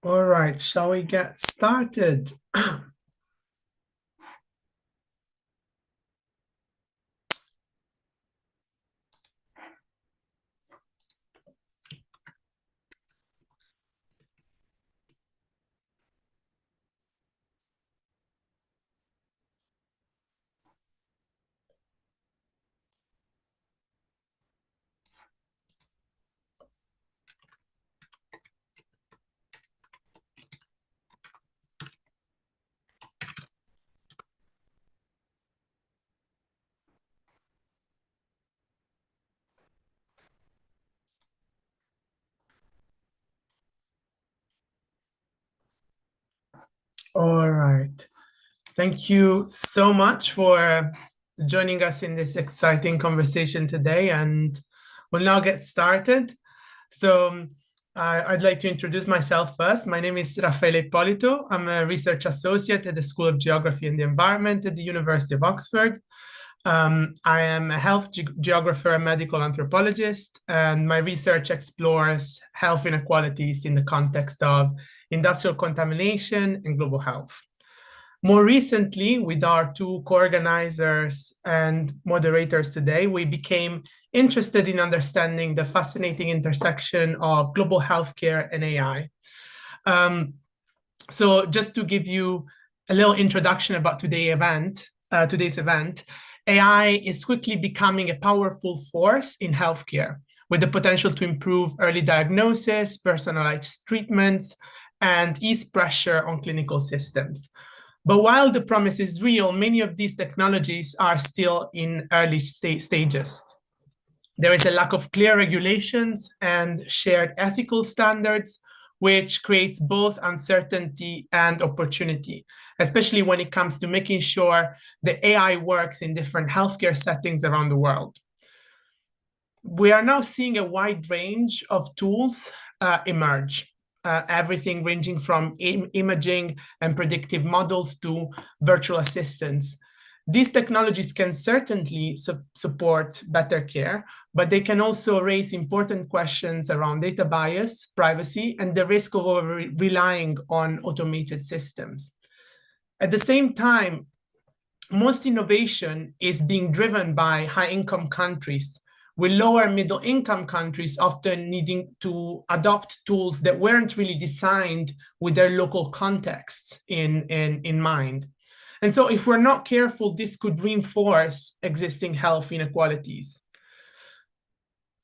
All right, shall we get started? All right. Thank you so much for joining us in this exciting conversation today, and we'll now get started. So, I'd like to introduce myself first. My name is Raffaele Ippolito. I'm a research associate at the School of Geography and the Environment at the University of Oxford. I am a health geographer and medical anthropologist, and my research explores health inequalities in the context of industrial contamination and global health. More recently, with our two co-organizers and moderators today, we became interested in understanding the fascinating intersection of global healthcare and AI. So just to give you a little introduction about today's event, AI is quickly becoming a powerful force in healthcare with the potential to improve early diagnosis, personalized treatments, and ease pressure on clinical systems. But while the promise is real, many of these technologies are still in early stages. There is a lack of clear regulations and shared ethical standards, which creates both uncertainty and opportunity, especially when it comes to making sure the AI works in different healthcare settings around the world. We are now seeing a wide range of tools emerge. Everything ranging from imaging and predictive models to virtual assistants. These technologies can certainly support better care, but they can also raise important questions around data bias, privacy, and the risk of relying on automated systems. At the same time, most innovation is being driven by high-income countries, with lower middle-income countries often needing to adopt tools that weren't really designed with their local contexts in mind. And so if we're not careful, this could reinforce existing health inequalities.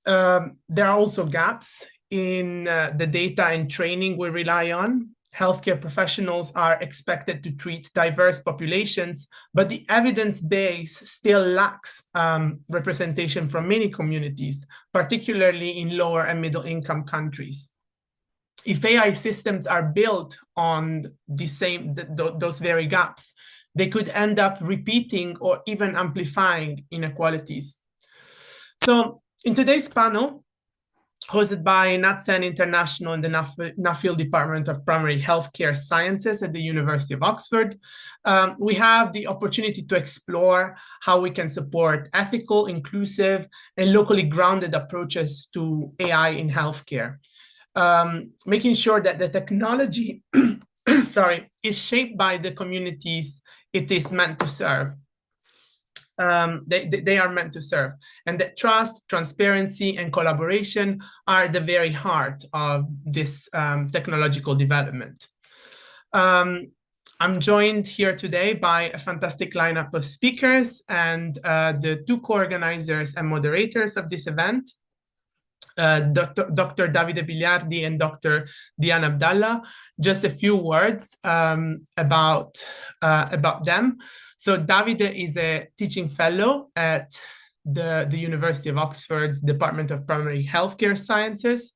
There are also gaps in the data and training we rely on. Healthcare professionals are expected to treat diverse populations, but the evidence base still lacks representation from many communities, particularly in lower and middle income countries. If AI systems are built on those very gaps, they could end up repeating or even amplifying inequalities. So in today's panel, hosted by NatSen International and the Nuffield Department of Primary Healthcare Sciences at the University of Oxford, we have the opportunity to explore how we can support ethical, inclusive, and locally grounded approaches to AI in healthcare, making sure that the technology is shaped by the communities it is meant to serve. They are meant to serve. And that trust, transparency, and collaboration are the very heart of this technological development. I'm joined here today by a fantastic lineup of speakers and the two co-organizers and moderators of this event. Dr. Davide Biliardi and Dr. Diana Abdallah. Just a few words about them. So Davide is a teaching fellow at the University of Oxford's Department of Primary Healthcare Sciences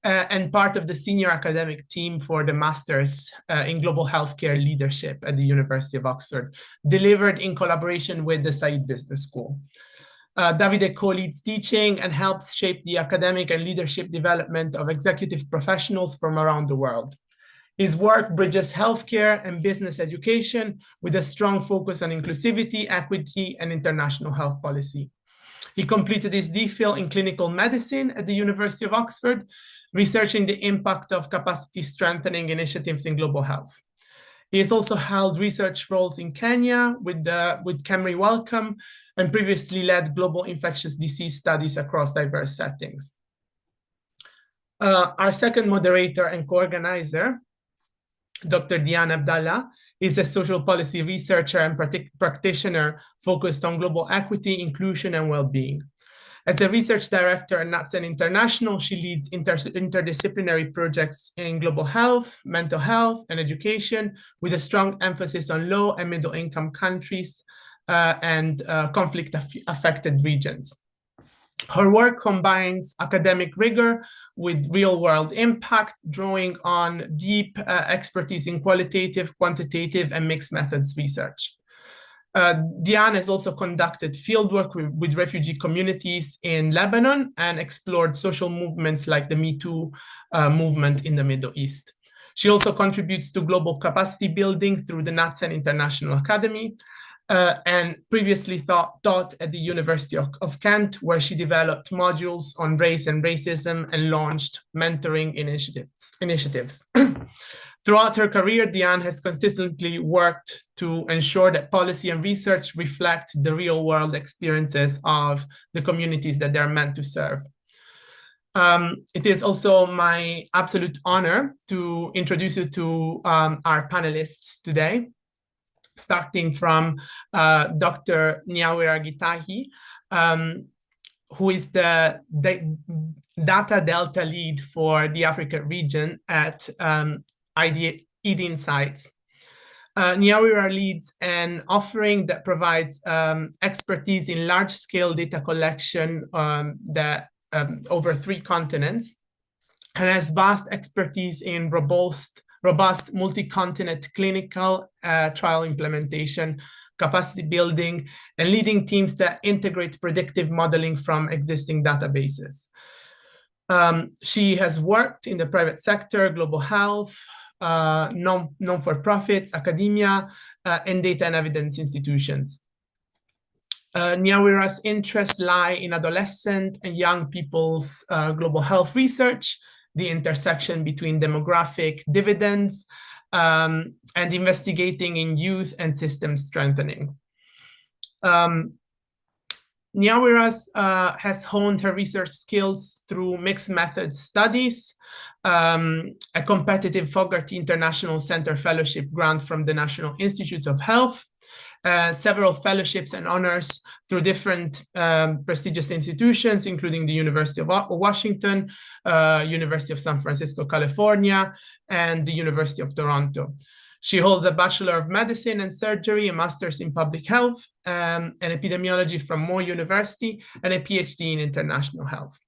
and part of the senior academic team for the Masters in Global Healthcare Leadership at the University of Oxford, delivered in collaboration with the Said Business School. Davide co-leads teaching and helps shape the academic and leadership development of executive professionals from around the world. His work bridges healthcare and business education with a strong focus on inclusivity, equity, and international health policy. He completed his DPhil in clinical medicine at the University of Oxford, researching the impact of capacity strengthening initiatives in global health. He has also held research roles in Kenya with KEMRI Wellcome, and previously led global infectious disease studies across diverse settings. Our second moderator and co-organizer, Dr. Diane Abdallah, is a social policy researcher and practitioner focused on global equity, inclusion, and well-being. As a research director at NatSen International, she leads interdisciplinary projects in global health, mental health, and education, with a strong emphasis on low and middle-income countries and conflict-affected regions. Her work combines academic rigor with real-world impact, drawing on deep expertise in qualitative, quantitative, and mixed methods research. Diane has also conducted fieldwork with refugee communities in Lebanon and explored social movements like the Me Too movement in the Middle East. She also contributes to global capacity building through the NatSen International Academy, and previously taught at the University of Kent, where she developed modules on race and racism and launched mentoring initiatives. Throughout her career, Diane has consistently worked to ensure that policy and research reflect the real-world experiences of the communities that they're meant to serve. It is also my absolute honor to introduce you to our panelists today, starting from Dr. Nyawira Gitahi, who is the Data Delta lead for the Africa region at ED Insights. Nyawira leads an offering that provides expertise in large-scale data collection over 3 continents, and has vast expertise in robust multi-continent clinical trial implementation, capacity building, and leading teams that integrate predictive modeling from existing databases. She has worked in the private sector, global health, non-for-profits, academia, and data and evidence institutions. Nyawira's interests lie in adolescent and young people's global health research, the intersection between demographic dividends, and investigating in youth and system strengthening. Nyawira has honed her research skills through mixed methods studies, a competitive Fogarty International Center Fellowship grant from the National Institutes of Health, several fellowships and honors through different prestigious institutions, including the University of Washington, University of San Francisco, California, and the University of Toronto. She holds a Bachelor of Medicine and Surgery, a Master's in Public Health, and Epidemiology from Moore University, and a PhD in International Health.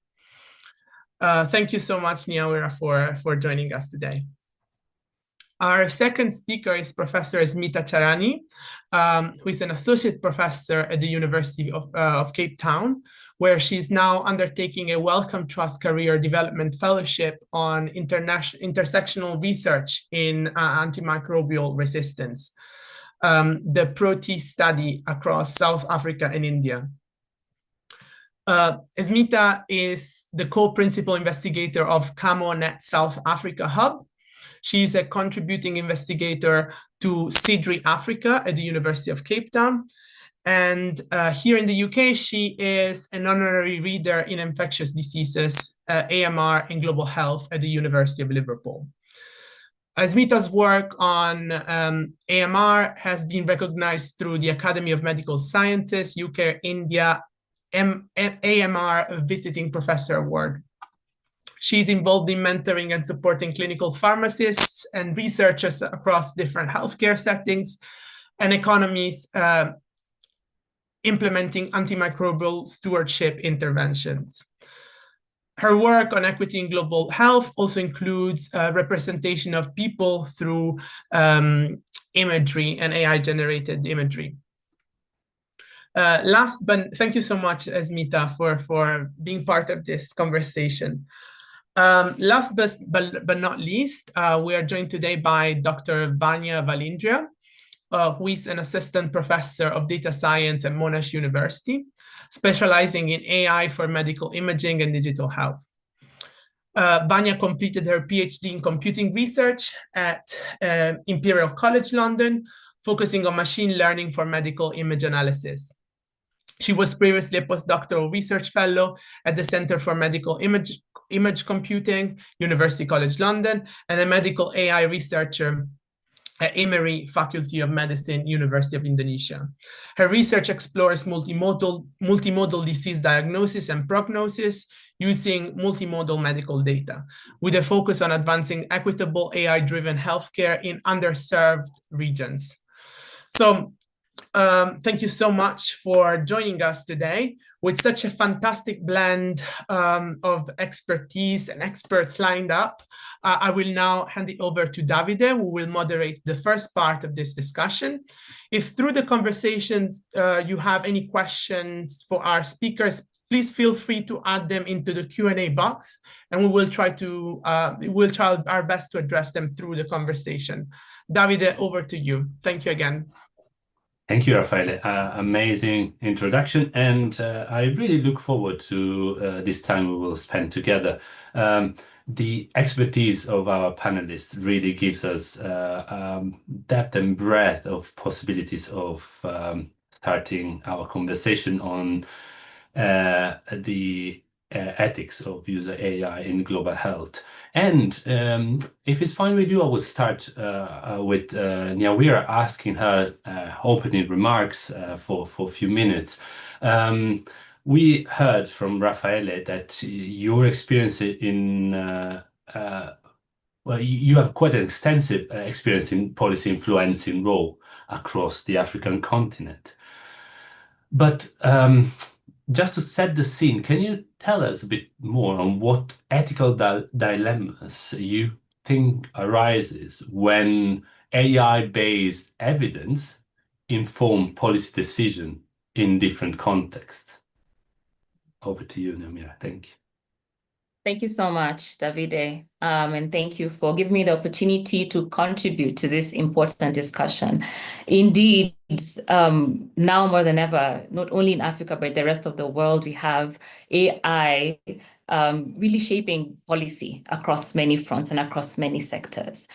Thank you so much, Nyawira, for joining us today. Our second speaker is Professor Smita Charani, who is an associate professor at the University of Cape Town, where she's now undertaking a Wellcome Trust Career Development Fellowship on intersectional research in antimicrobial resistance, the PROTEA study across South Africa and India. Smita is the co-principal investigator of CamoNet South Africa Hub. She's a contributing investigator to CIDRI Africa at the University of Cape Town. And here in the UK, she is an honorary reader in infectious diseases, AMR, and global health at the University of Liverpool. Smita's work on AMR has been recognized through the Academy of Medical Sciences, UK, India, AMR Visiting Professor Award. She's involved in mentoring and supporting clinical pharmacists and researchers across different healthcare settings and economies, implementing antimicrobial stewardship interventions. Her work on equity in global health also includes representation of people through imagery and AI-generated imagery. Thank you so much, Smita, for being part of this conversation. Last but not least, we are joined today by Dr. Vanya Valindria, who is an assistant professor of data science at Monash University, specializing in AI for medical imaging and digital health. Vanya completed her PhD in computing research at Imperial College London, focusing on machine learning for medical image analysis. She was previously a postdoctoral research fellow at the Center for Medical Image Computing, University College London, and a medical AI researcher at Emory Faculty of Medicine, University of Indonesia. Her research explores multimodal disease diagnosis and prognosis using multimodal medical data, with a focus on advancing equitable AI-driven healthcare in underserved regions. So thank you so much for joining us today with such a fantastic blend of expertise and experts lined up. I will now hand it over to Davide, who will moderate the first part of this discussion. If through the conversations you have any questions for our speakers, please feel free to add them into the Q&A box, and we will try our best to address them through the conversation. Davide, over to you. Thank you again. Thank you, Raffaele. Amazing introduction, and I really look forward to this time we will spend together. The expertise of our panelists really gives us depth and breadth of possibilities of starting our conversation on the ethics of user AI in global health. And if it's fine with you, I will start with Nyawira asking her opening remarks for a few minutes. We heard from Raffaele that your experience well, you have quite an extensive experience in policy influencing role across the African continent. But just to set the scene, can you tell us a bit more on what ethical dilemmas you think arises when AI-based evidence inform policy decision in different contexts? Over to you, Nyawira. Thank you. Thank you so much, Davide, and thank you for giving me the opportunity to contribute to this important discussion. Indeed, now more than ever, not only in Africa, but the rest of the world, we have AI really shaping policy across many fronts and across many sectors.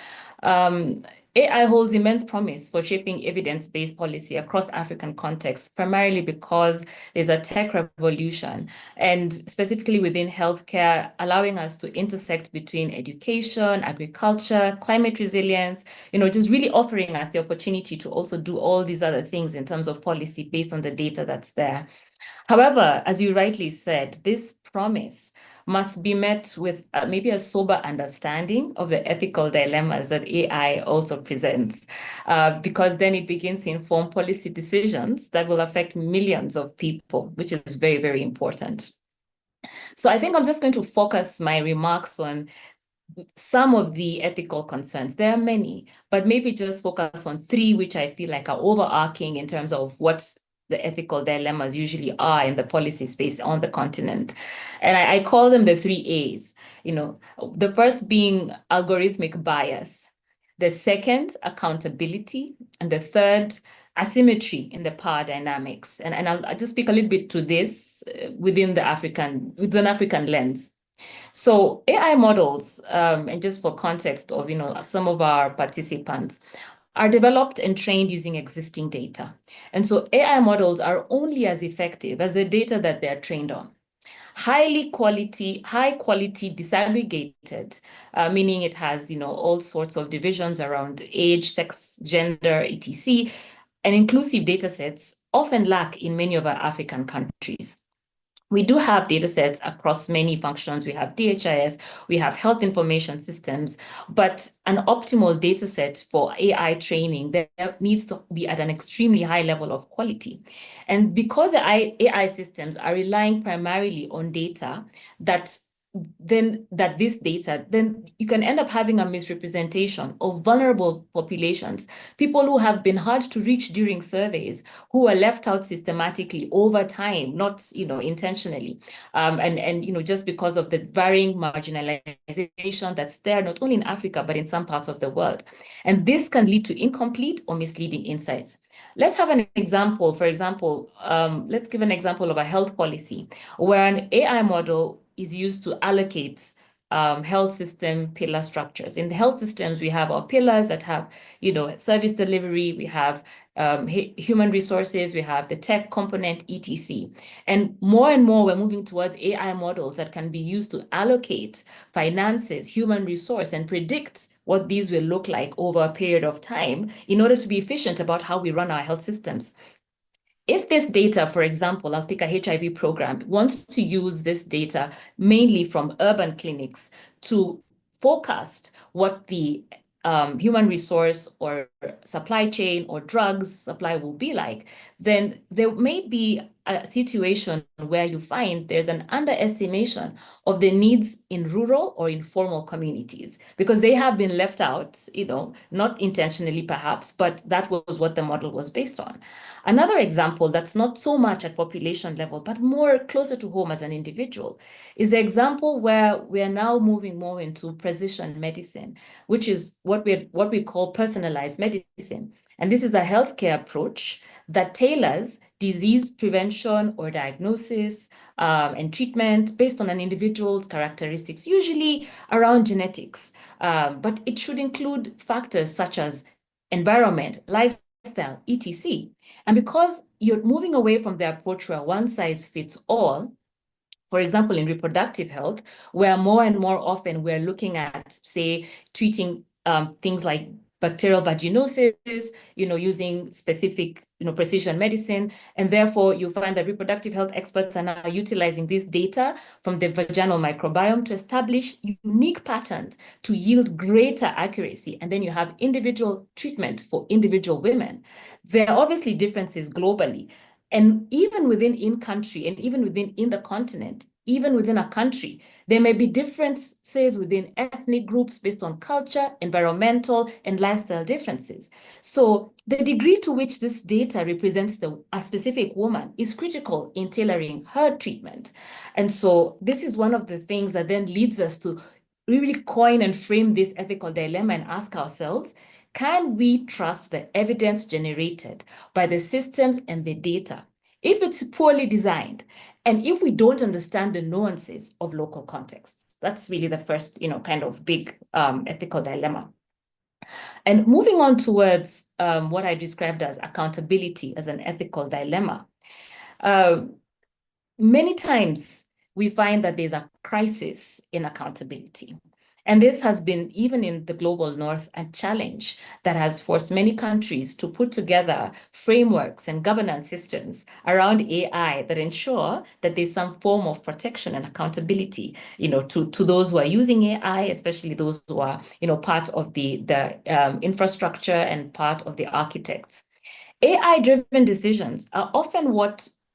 AI holds immense promise for shaping evidence-based policy across African contexts, primarily because there's a tech revolution, and specifically within healthcare, allowing us to intersect between education, agriculture, climate resilience, just really offering us the opportunity to also do all these other things in terms of policy based on the data that's there. However, as you rightly said, this promise must be met with maybe a sober understanding of the ethical dilemmas that AI also presents, because then it begins to inform policy decisions that will affect millions of people, which is very, very important. So I think I'm just going to focus my remarks on some of the ethical concerns. There are many, but maybe just focus on three, which I feel like are overarching in terms of what's the ethical dilemmas usually are in the policy space on the continent. And I call them the 3 A's, the first being algorithmic bias, the second, accountability, and the third, asymmetry in the power dynamics. And I'll just speak a little bit to this with an African lens. So AI models, and just for context of, some of our participants, are developed and trained using existing data. And so AI models are only as effective as the data that they're trained on. High quality disaggregated, meaning it has, all sorts of divisions around age, sex, gender, etc., and inclusive data sets often lack in many of our African countries. We do have data sets across many functions. We have DHIS, we have health information systems, but an optimal data set for AI training that needs to be at an extremely high level of quality. And because the AI systems are relying primarily on data then you can end up having a misrepresentation of vulnerable populations, people who have been hard to reach during surveys, who are left out systematically over time, not intentionally, and just because of the varying marginalization that's there, not only in Africa but in some parts of the world. And this can lead to incomplete or misleading insights. Let's have an example. For example, let's give an example of a health policy where an AI model is used to allocate health system pillar structures. In the health systems, we have our pillars that have, service delivery, we have human resources, we have the tech component, etc. And more we're moving towards AI models that can be used to allocate finances, human resource, and predict what these will look like over a period of time in order to be efficient about how we run our health systems. If this data, for example, I'll pick a HIV program, wants to use this data mainly from urban clinics to forecast what the human resource or supply chain or drugs supply will be like, then there may be a situation where you find there's an underestimation of the needs in rural or informal communities because they have been left out, not intentionally perhaps, but that was what the model was based on. Another example that's not so much at population level, but more closer to home as an individual, is the example where we are now moving more into precision medicine, which is what we call personalized medicine. And this is a healthcare approach that tailors disease prevention or diagnosis and treatment based on an individual's characteristics, usually around genetics. But it should include factors such as environment, lifestyle, etc. And because you're moving away from the approach where one size fits all, for example, in reproductive health, where more and more often we're looking at, say, treating things like bacterial vaginosis, using specific, precision medicine. And therefore, you find that reproductive health experts are now utilizing this data from the vaginal microbiome to establish unique patterns to yield greater accuracy. And then you have individual treatment for individual women. There are obviously differences globally. And even within in-country and even within the continent, even within a country, there may be differences within ethnic groups based on culture, environmental, and lifestyle differences. So the degree to which this data represents a specific woman is critical in tailoring her treatment. And so this is one of the things that then leads us to really coin and frame this ethical dilemma and ask ourselves, can we trust the evidence generated by the systems and the data if it's poorly designed and if we don't understand the nuances of local contexts? That's really the first, kind of big ethical dilemma. And moving on towards what I described as accountability as an ethical dilemma. Many times we find that there's a crisis in accountability. And this has been, even in the global north, a challenge that has forced many countries to put together frameworks and governance systems around AI that ensure that there's some form of protection and accountability, to those who are using AI, especially those who are, part of the infrastructure and part of the architects. AI-driven decisions are often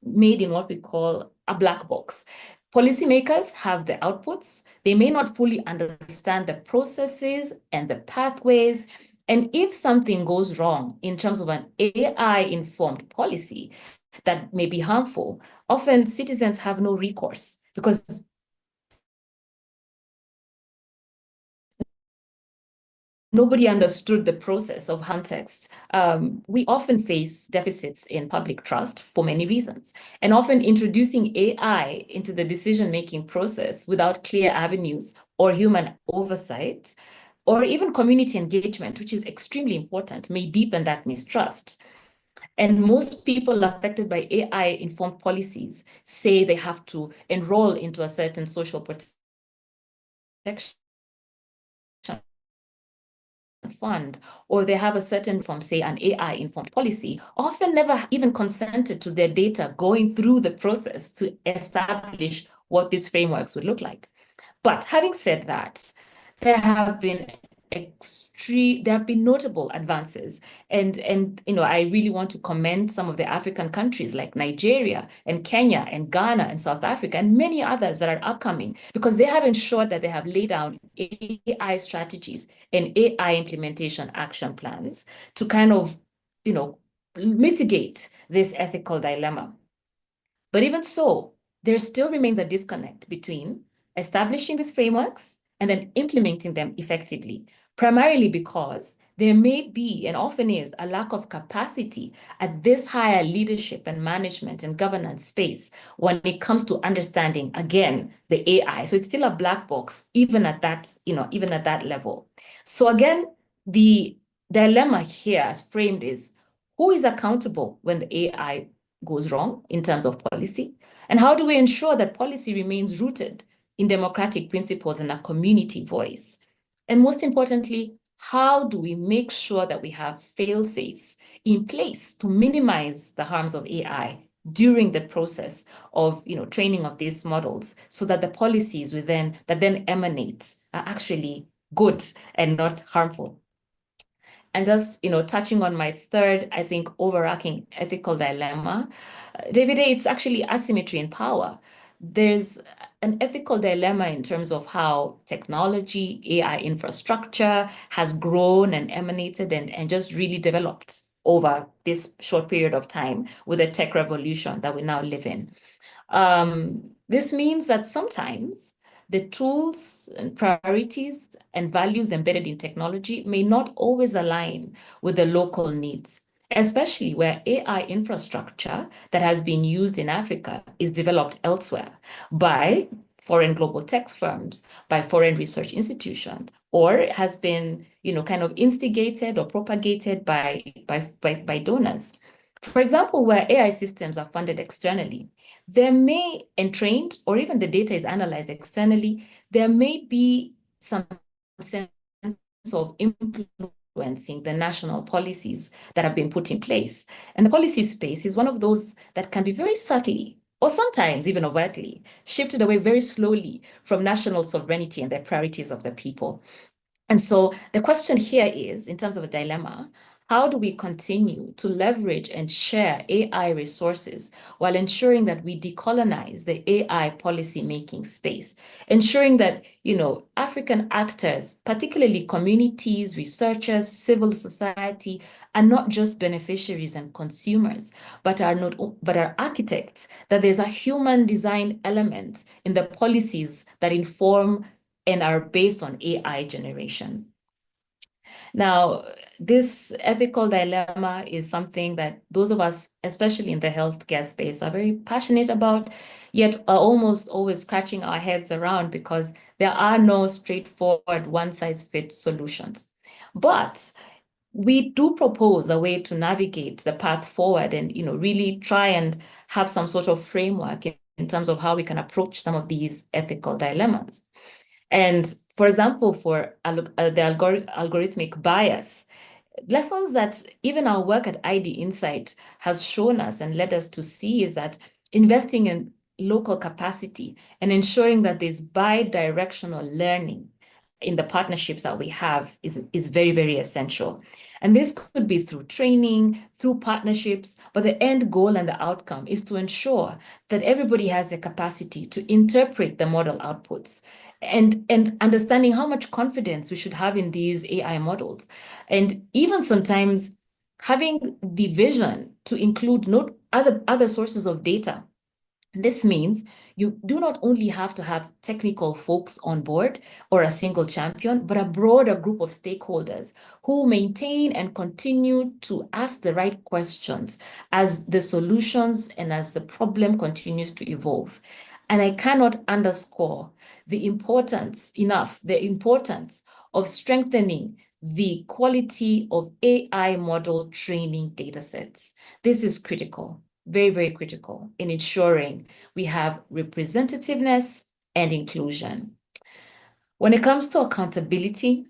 made in what we call a black box. Policymakers have the outputs. They may not fully understand the processes and the pathways. And if something goes wrong in terms of an AI-informed policy that may be harmful, often citizens have no recourse because nobody understood the process of context. We often face deficits in public trust for many reasons, and often introducing AI into the decision-making process without clear avenues or human oversight, or even community engagement, which is extremely important, may deepen that mistrust. And most people affected by AI-informed policies say they have to enroll into a certain social protection fund, or they have a certain from, say, an AI-informed policy, often never even consented to their data going through the process to establish what these frameworks would look like. But having said that, there have been notable advances. And I really want to commend some of the African countries like Nigeria and Kenya and Ghana and South Africa and many others that are upcoming, because they have ensured that they have laid down AI strategies and AI implementation action plans to kind of, mitigate this ethical dilemma. But even so, there still remains a disconnect between establishing these frameworks and then implementing them effectively, primarily because there may be, and often is, a lack of capacity at this higher leadership and management and governance space when it comes to understanding, again, the AI. So it's still a black box, even at that, even at that level. So again, the dilemma here as framed is, who is accountable when the AI goes wrong in terms of policy? And how do we ensure that policy remains rooted in democratic principles and a community voice? And most importantly, how do we make sure that we have fail-safes in place to minimize the harms of AI during the process of training of these models, so that the policies that then emanate are actually good and not harmful? And just touching on my third, I think, overarching ethical dilemma, David, it's actually asymmetry in power. There's an ethical dilemma in terms of how technology, AI infrastructure has grown and emanated and just really developed over this short period of time with the tech revolution that we now live in. This means that sometimes the tools and priorities and values embedded in technology may not always align with the local needs, especially where AI infrastructure that has been used in Africa is developed elsewhere by foreign global tech firms, by foreign research institutions, or has been, kind of instigated or propagated by donors. For example, where AI systems are funded externally, and trained, or even the data is analyzed externally, there may be some sense of influencing the national policies that have been put in place. And the policy space is one of those that can be very subtly, or sometimes even overtly, shifted away very slowly from national sovereignty and the priorities of the people. And so the question here is, in terms of a dilemma, how do we continue to leverage and share AI resources while ensuring that we decolonize the AI policy-making space, ensuring that, African actors, particularly communities, researchers, civil society, are not just beneficiaries and consumers, but are architects, that there's a human design element in the policies that inform and are based on AI generation. Now, this ethical dilemma is something that those of us, especially in the healthcare space, are very passionate about, yet are almost always scratching our heads around, because there are no straightforward one-size-fits solutions. But we do propose a way to navigate the path forward and really try and have some sort of framework in terms of how we can approach some of these ethical dilemmas. And for example, for the algorithmic bias, lessons that even our work at ID Insight has shown us and led us to see is that investing in local capacity and ensuring that there's bi-directional learning in the partnerships that we have is very, very essential. And this could be through training, through partnerships, but the end goal and the outcome is to ensure that everybody has the capacity to interpret the model outputs and understanding how much confidence we should have in these AI models. And even sometimes having the vision to include other sources of data. This means you do not only have to have technical folks on board or a single champion, but a broader group of stakeholders who maintain and continue to ask the right questions as the solutions and as the problem continues to evolve. And I cannot underscore the importance of strengthening the quality of AI model training datasets. This is critical. Very, very critical in ensuring we have representativeness and inclusion. When it comes to accountability,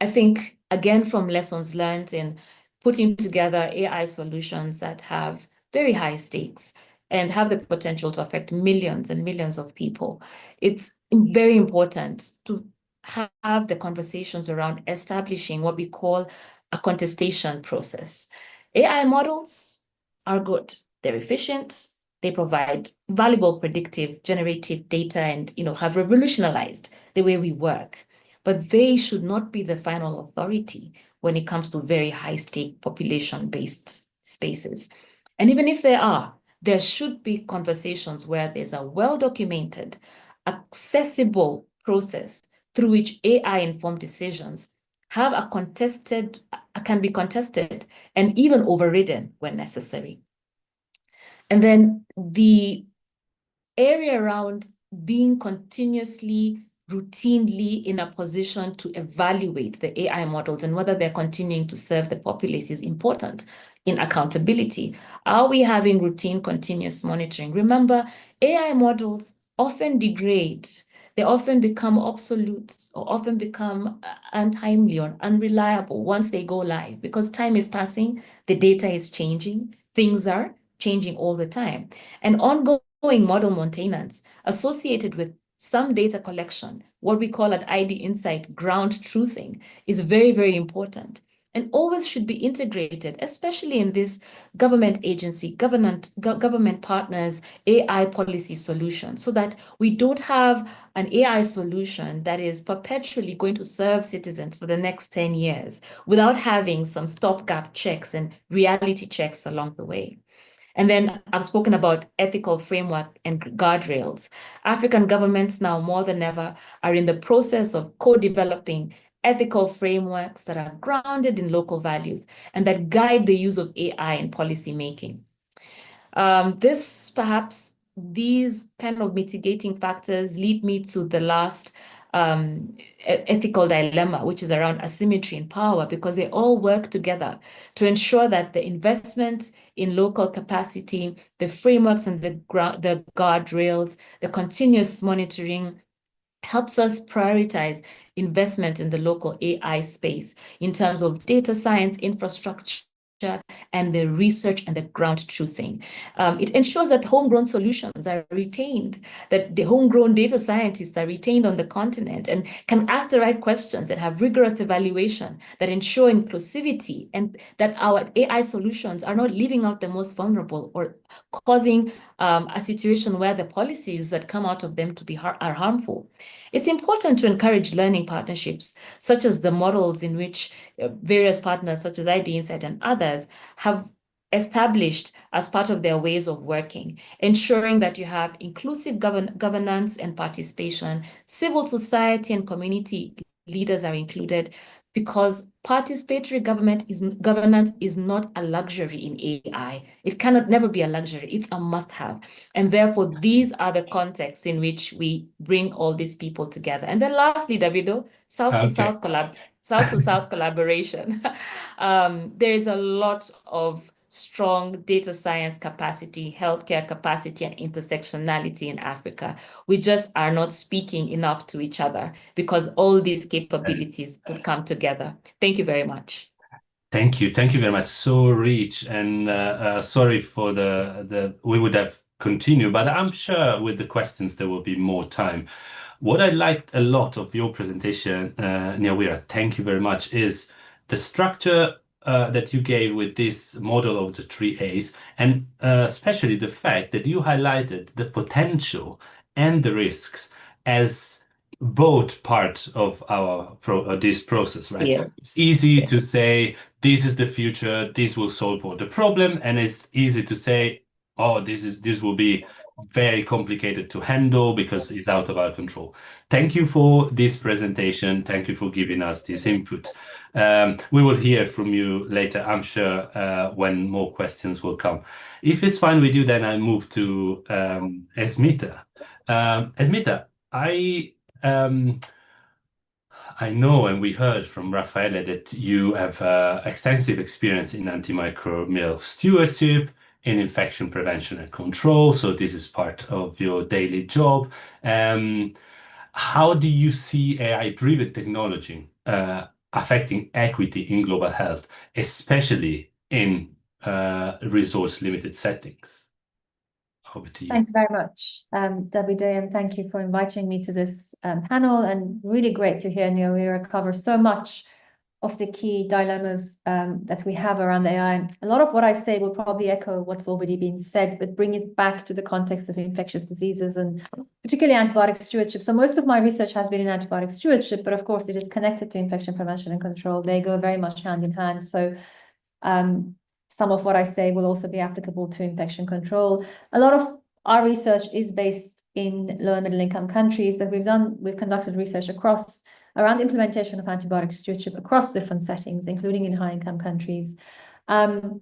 I think, again, from lessons learned in putting together AI solutions that have very high stakes and have the potential to affect millions and millions of people, it's very important to have the conversations around establishing what we call a contestation process. AI models are good. They're efficient. They provide valuable predictive generative data and have revolutionized the way we work. But they should not be the final authority when it comes to very high-stake population-based spaces. And even if they are, there should be conversations where there's a well-documented, accessible process through which AI-informed decisions can be contested and even overridden when necessary. And then the area around being continuously, routinely in a position to evaluate the AI models and whether they're continuing to serve the populace is important in accountability. Are we having routine, continuous monitoring? Remember, AI models often degrade. They often become obsolete or often become untimely or unreliable once they go live because time is passing, the data is changing, things are changing all the time. And ongoing model maintenance associated with some data collection, what we call at ID Insight ground truthing, is very, very important and always should be integrated, especially in this government agency, government partners, AI policy solution, so that we don't have an AI solution that is perpetually going to serve citizens for the next 10 years without having some stopgap checks and reality checks along the way. And then I've spoken about ethical framework and guardrails. African governments now more than ever are in the process of co-developing ethical frameworks that are grounded in local values and that guide the use of AI in policy making. These kind of mitigating factors lead me to the last ethical dilemma, which is around asymmetry in power, because they all work together to ensure that the investments in local capacity, the frameworks and the guardrails, the continuous monitoring helps us prioritize investment in the local AI space in terms of data science infrastructure and the research and the ground truthing. It ensures that homegrown solutions are retained, that the homegrown data scientists are retained on the continent and can ask the right questions and have rigorous evaluation that ensure inclusivity and that our AI solutions are not leaving out the most vulnerable or causing a situation where the policies that come out of them are harmful. It's important to encourage learning partnerships, such as the models in which various partners, such as ID Insight and others, have established as part of their ways of working, ensuring that you have inclusive governance and participation, civil society and community leaders are included, because participatory governance is not a luxury in AI. It cannot never be a luxury. It's a must-have. And therefore, these are the contexts in which we bring all these people together. And then lastly, Davido, South-to-South collaboration. There is a lot of strong data science capacity, healthcare capacity, and intersectionality in Africa. We just are not speaking enough to each other because all these capabilities could come together. Thank you very much. Thank you. Thank you very much. So rich, and sorry for we would have continued, but I'm sure with the questions there will be more time. What I liked a lot of your presentation, Nyawira, thank you very much, is the structure that you gave with this model of the 3 A's, and especially the fact that you highlighted the potential and the risks as both part of our this process, right? Yeah. It's easy to say this is the future, this will solve all the problem, and it's easy to say, oh, this will be very complicated to handle because it's out of our control. Thank you for this presentation. Thank you for giving us this input. We will hear from you later, I'm sure, when more questions will come. If it's fine with you, then I move to Esmita. Esmita, I know, and we heard from Raffaele, that you have extensive experience in antimicrobial stewardship, in infection prevention and control, so this is part of your daily job. How do you see AI-driven technology affecting equity in global health, especially in resource-limited settings? Over to you. Thank you very much, Davide, and thank you for inviting me to this panel, and really great to hear Nyawira cover so much of the key dilemmas that we have around AI. And a lot of what I say will probably echo what's already been said, but bring it back to the context of infectious diseases and particularly antibiotic stewardship. So most of my research has been in antibiotic stewardship, but of course it is connected to infection prevention and control. They go very much hand in hand. So some of what I say will also be applicable to infection control. A lot of our research is based in low and middle income countries, but we've conducted research across around implementation of antibiotic stewardship across different settings, including in high-income countries. And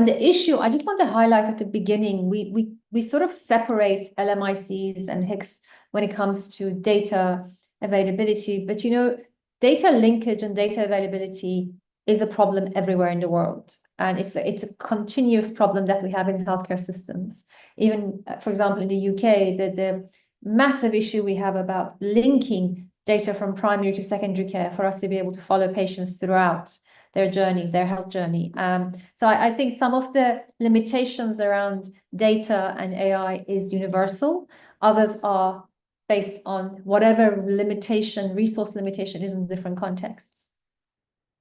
the issue, I just want to highlight at the beginning, we sort of separate LMICs and HICS when it comes to data availability. But, you know, data linkage and data availability is a problem everywhere in the world. And it's a continuous problem that we have in healthcare systems. Even, for example, in the UK, the massive issue we have about linking data from primary to secondary care for us to be able to follow patients throughout their journey, their health journey. So I think some of the limitations around data and AI is universal. Others are based on whatever limitation, resource limitation is in different contexts.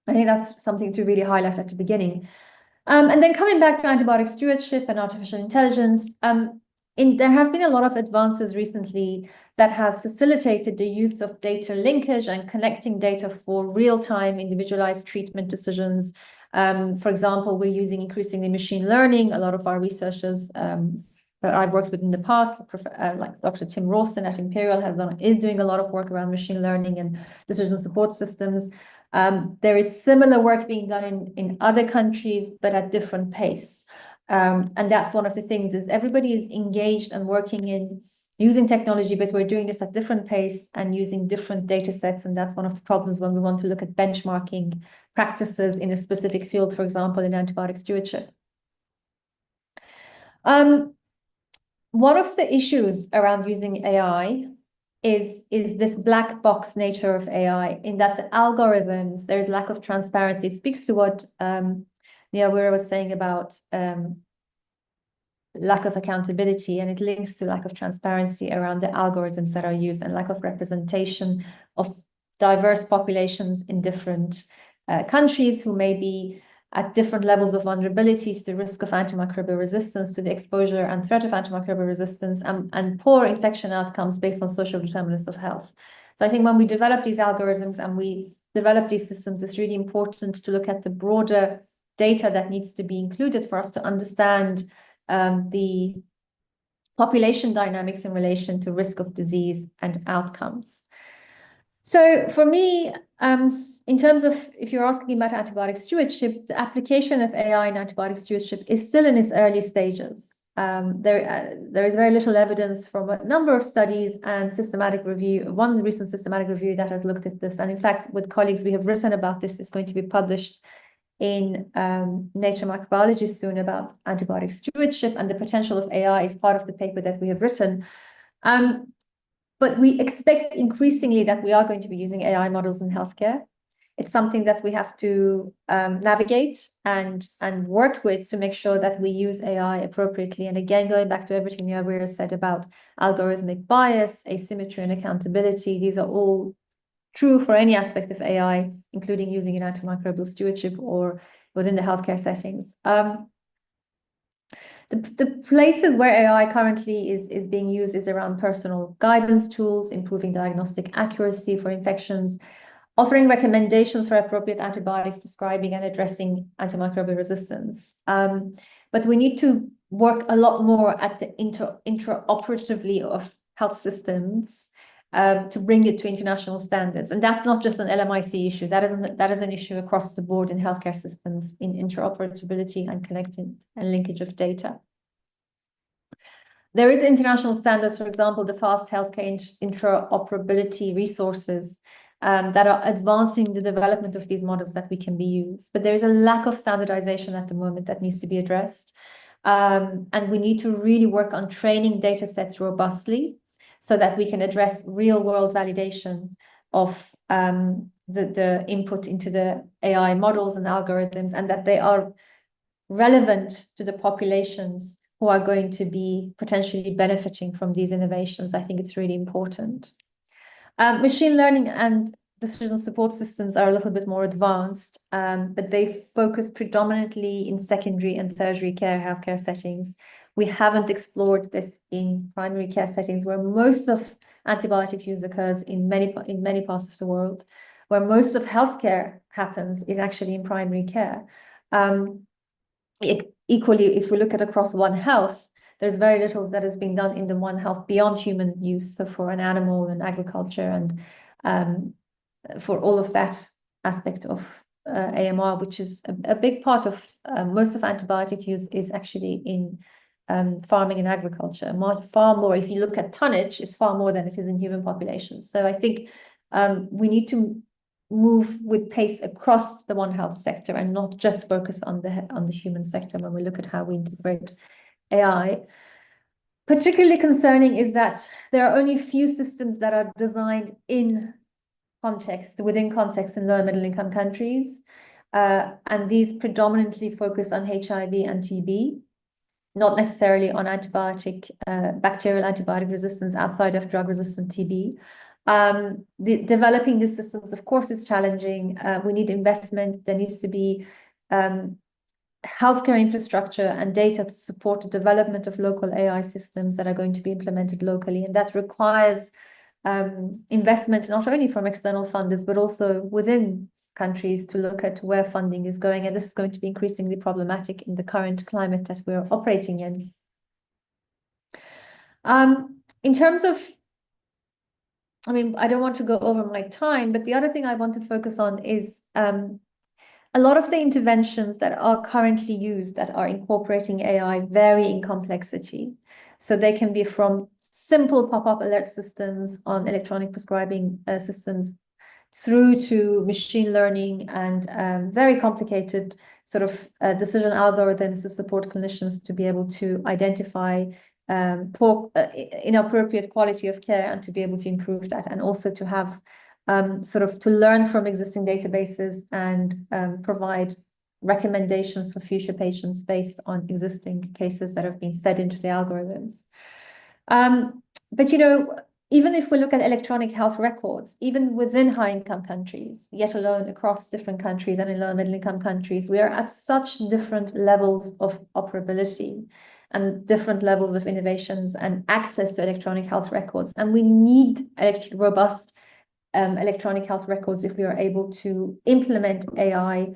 I think that's something to really highlight at the beginning. And then coming back to antibiotic stewardship and artificial intelligence, there have been a lot of advances recently that has facilitated the use of data linkage and connecting data for real-time individualized treatment decisions. For example, we're using increasingly machine learning. A lot of our researchers that I've worked with in the past, like Dr. Tim Rawson at Imperial is doing a lot of work around machine learning and decision support systems. There is similar work being done in other countries, but at different pace. And that's one of the things is everybody is engaged and working in using technology, but we're doing this at different pace and using different data sets. And that's one of the problems when we want to look at benchmarking practices in a specific field, for example, in antibiotic stewardship. One of the issues around using AI is this black box nature of AI, in that the algorithms, there's lack of transparency. It speaks to what Nyawira was saying about lack of accountability, and it links to lack of transparency around the algorithms that are used and lack of representation of diverse populations in different countries who may be at different levels of vulnerability to the risk of antimicrobial resistance, to the exposure and threat of antimicrobial resistance, and poor infection outcomes based on social determinants of health. So I think when we develop these algorithms and we develop these systems, it's really important to look at the broader data that needs to be included for us to understand the population dynamics in relation to risk of disease and outcomes. So for me, in terms of, if you're asking about antibiotic stewardship, the application of AI in antibiotic stewardship is still in its early stages. There is very little evidence from a number of studies and systematic review, one recent systematic review that has looked at this. And in fact, with colleagues, we have written about this. It's going to be published in Nature Microbiology soon about antibiotic stewardship, and the potential of AI is part of the paper that we have written. But we expect increasingly that we are going to be using AI models in healthcare. It's something that we have to navigate and work with to make sure that we use AI appropriately. And again, going back to everything Nyawira said about algorithmic bias, asymmetry, and accountability, these are all true for any aspect of AI, including using in antimicrobial stewardship or within the healthcare settings. The places where AI currently is being used is around personal guidance tools, improving diagnostic accuracy for infections, offering recommendations for appropriate antibiotic prescribing, and addressing antimicrobial resistance. But we need to work a lot more at the interoperatively of health systems to bring it to international standards. And that's not just an LMIC issue. That is an issue across the board in healthcare systems, in interoperability and connecting and linkage of data. There is international standards, for example, the Fast Healthcare Interoperability Resources that are advancing the development of these models that we can be used. But there is a lack of standardization at the moment that needs to be addressed. And we need to really work on training data sets robustly so that we can address real-world validation of the input into the AI models and algorithms, and that they are relevant to the populations who are going to be potentially benefiting from these innovations. I think it's really important. Machine learning and decision support systems are a little bit more advanced, but they focus predominantly in secondary and tertiary care healthcare settings. We haven't explored this in primary care settings, where most of antibiotic use occurs in many parts of the world. Where most of healthcare happens is actually in primary care. Equally, if we look at across One Health, there's very little that is being done in the One Health beyond human use, so for an animal and agriculture and for all of that aspect of AMR, which is a big part of most of antibiotic use is actually in farming and agriculture. Far more, if you look at tonnage, is far more than it is in human populations. So I think we need to move with pace across the One Health sector and not just focus on the human sector when we look at how we integrate AI. Particularly concerning is that there are only a few systems that are designed within context in low and middle income countries. And these predominantly focus on HIV and TB, not necessarily on bacterial antibiotic resistance outside of drug-resistant TB. Developing these systems, of course, is challenging. We need investment. There needs to be healthcare infrastructure and data to support the development of local AI systems that are going to be implemented locally. And that requires investment, not only from external funders, but also within countries to look at where funding is going. And this is going to be increasingly problematic in the current climate that we're operating in. In terms of, I mean, I don't want to go over my time, but the other thing I want to focus on is a lot of the interventions that are currently used that are incorporating AI vary in complexity. So they can be from simple pop-up alert systems on electronic prescribing systems through to machine learning and very complicated sort of decision algorithms to support clinicians to be able to identify poor, inappropriate quality of care and to be able to improve that, and also to have sort of to learn from existing databases and provide recommendations for future patients based on existing cases that have been fed into the algorithms. But, you know, even if we look at electronic health records, even within high-income countries, yet alone across different countries and in low and middle-income countries, we are at such different levels of operability and different levels of innovations and access to electronic health records. And we need robust electronic health records if we are able to implement AI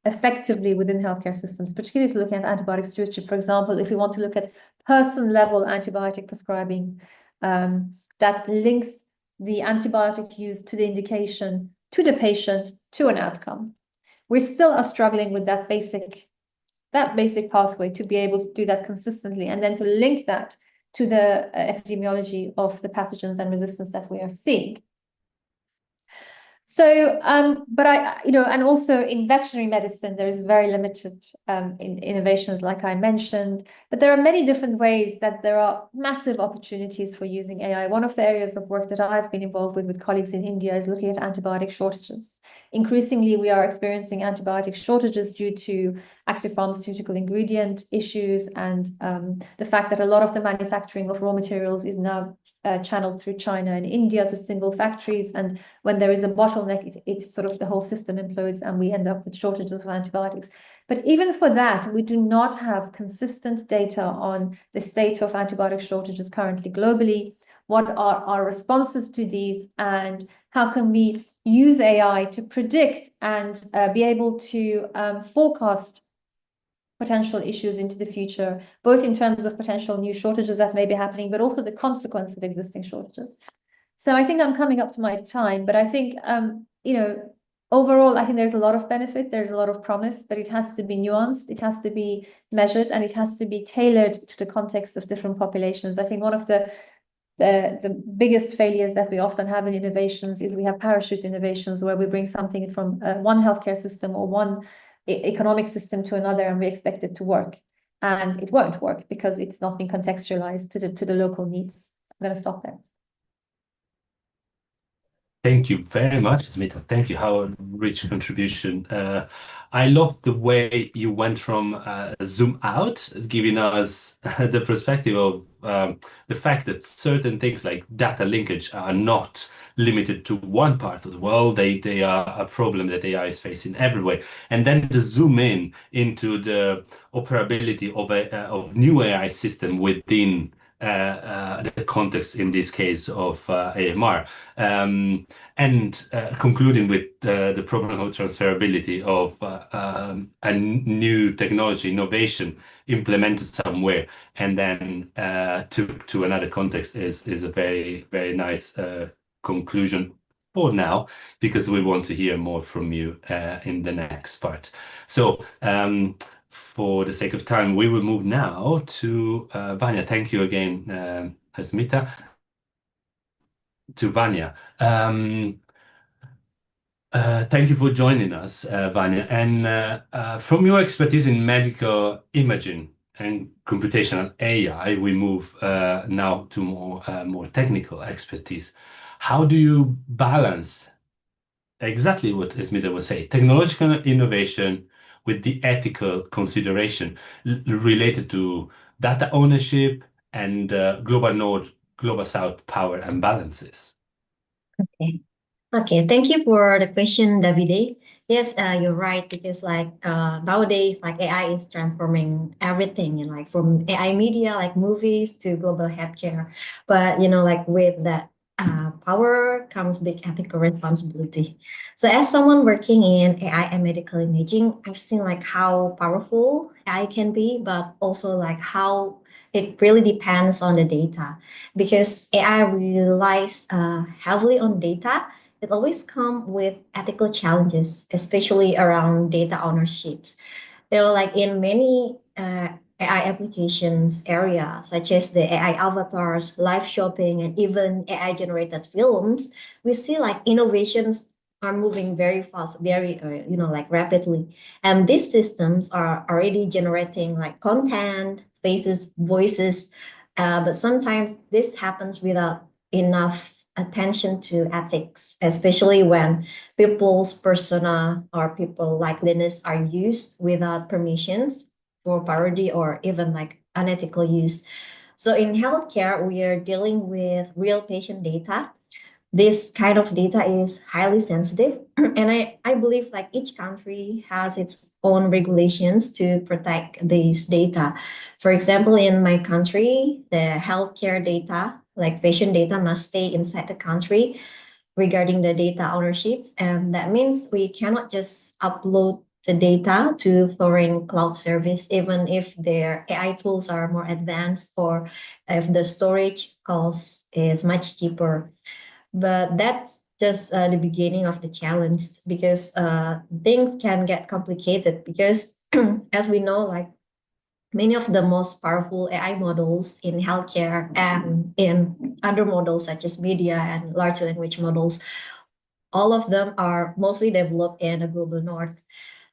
effectively within healthcare systems, particularly if looking at antibiotic stewardship. For example, if we want to look at person-level antibiotic prescribing, that links the antibiotic use to the indication, to the patient, to an outcome. We still are struggling with that basic pathway to be able to do that consistently, and then to link that to the epidemiology of the pathogens and resistance that we are seeing. So, but and also in veterinary medicine, there is very limited in innovations, like I mentioned, but there are many different ways that there are massive opportunities for using AI. One of the areas of work that I've been involved with colleagues in India is looking at antibiotic shortages. Increasingly, we are experiencing antibiotic shortages due to active pharmaceutical ingredient issues and the fact that a lot of the manufacturing of raw materials is now channeled through China and India to single factories, and when there is a bottleneck, it's sort of the whole system implodes and we end up with shortages of antibiotics. But even for that, we do not have consistent data on the state of antibiotic shortages currently globally. What are our responses to these, and how can we use AI to predict and be able to forecast potential issues into the future, both in terms of potential new shortages that may be happening, but also the consequence of existing shortages. So I think I'm coming up to my time, but I think, overall, I think there's a lot of benefit, there's a lot of promise, but it has to be nuanced, it has to be measured, and it has to be tailored to the context of different populations. I think one of the biggest failures that we often have in innovations is we have parachute innovations where we bring something from one healthcare system or one economic system to another, and we expect it to work, and it won't work because it's not been contextualized to the local needs. I'm going to stop there. Thank you very much, Smita. Thank you. How a rich contribution. I love the way you went from zoom out, giving us the perspective of the fact that certain things like data linkage are not limited to one part of the world. They are a problem that AI is facing everywhere. And then to zoom in into the operability of new AI system within the context, in this case of AMR, and concluding with the problem of transferability of a new technology innovation implemented somewhere and then to another context is a very, very nice conclusion. for now, because we want to hear more from you in the next part. So for the sake of time, we will move now to Vanya. Thank you again, Asmita. To Vanya. Thank you for joining us, Vanya. And from your expertise in medical imaging and computational AI, we move now to more technical expertise. How do you balance exactly what Asmita was saying, technological innovation with the ethical consideration related to data ownership and global North, global South power imbalances? Okay, thank you for the question, Davide. Yes, you're right, because nowadays AI is transforming everything, from AI media like movies to global healthcare. But with that power comes big ethical responsibility. So as someone working in AI and medical imaging, I've seen how powerful AI can be, but also how it really depends on the data, because AI relies heavily on data. It always comes with ethical challenges, especially around data ownerships. In many AI applications area, such as the AI avatars, live shopping, and even AI generated films, we see innovations are moving very fast, very rapidly, and these systems are already generating content, faces, voices, but sometimes this happens without enough attention to ethics, especially when people's persona or people likeliness are used without permissions for parody or even unethical use. So in healthcare, we are dealing with real patient data. This kind of data is highly sensitive, and I believe each country has its own regulations to protect these data. For example, in my country, the healthcare data, patient data, must stay inside the country regarding the data ownerships, and that means we cannot just upload the data to foreign cloud service, even if their AI tools are more advanced or if the storage cost is much cheaper. But that's just the beginning of the challenge, because things can get complicated, because as we know, many of the most powerful AI models in healthcare and in other models such as media and large language models, all of them are mostly developed in the global north.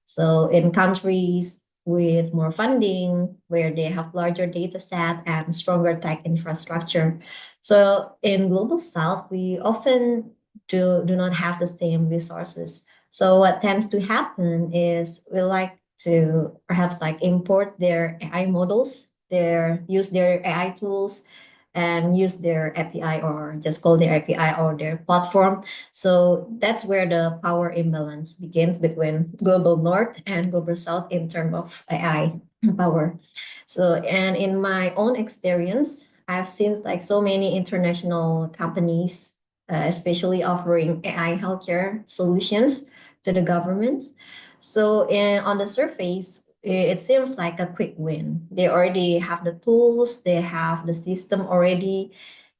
So in countries with more funding, where they have larger data set and stronger tech infrastructure. So in global south, we often do not have the same resources. So what tends to happen is we like to perhaps import their AI models, use their AI tools, and use their API, or just call their API or their platform. So that's where the power imbalance begins between global north and global south in terms of AI power. So, and in my own experience, I've seen so many international companies, especially offering AI healthcare solutions to the government. So on the surface, it seems like a quick win. They already have the tools, they have the system already,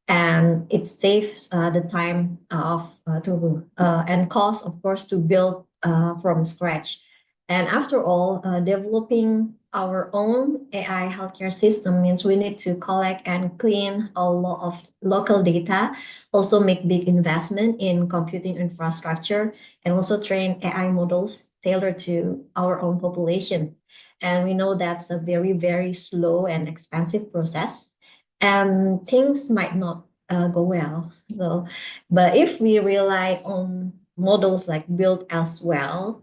and it saves the time and cost, of course, to build from scratch. And after all, developing our own AI healthcare system means we need to collect and clean a lot of local data, also make big investment in computing infrastructure, and also train AI models tailored to our own population. And we know that's a very, very slow and expensive process, and things might not go well. So, but if we rely on models built elsewhere,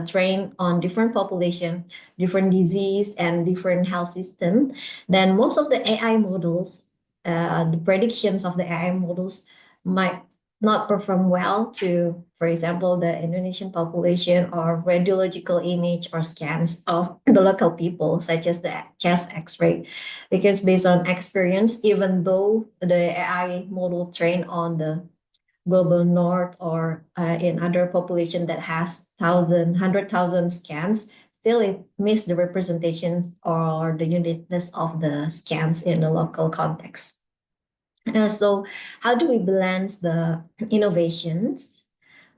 trained on different population, different disease, and different health system, then most of the AI models, the predictions of the AI models might not perform well to, for example, the Indonesian population, or radiological image or scans of the local people, such as the chest X-ray. Because based on experience, even though the AI model trained on the global north or in other population that has 100,000 scans, still it missed the representations or the uniqueness of the scans in the local context. So how do we balance the innovations?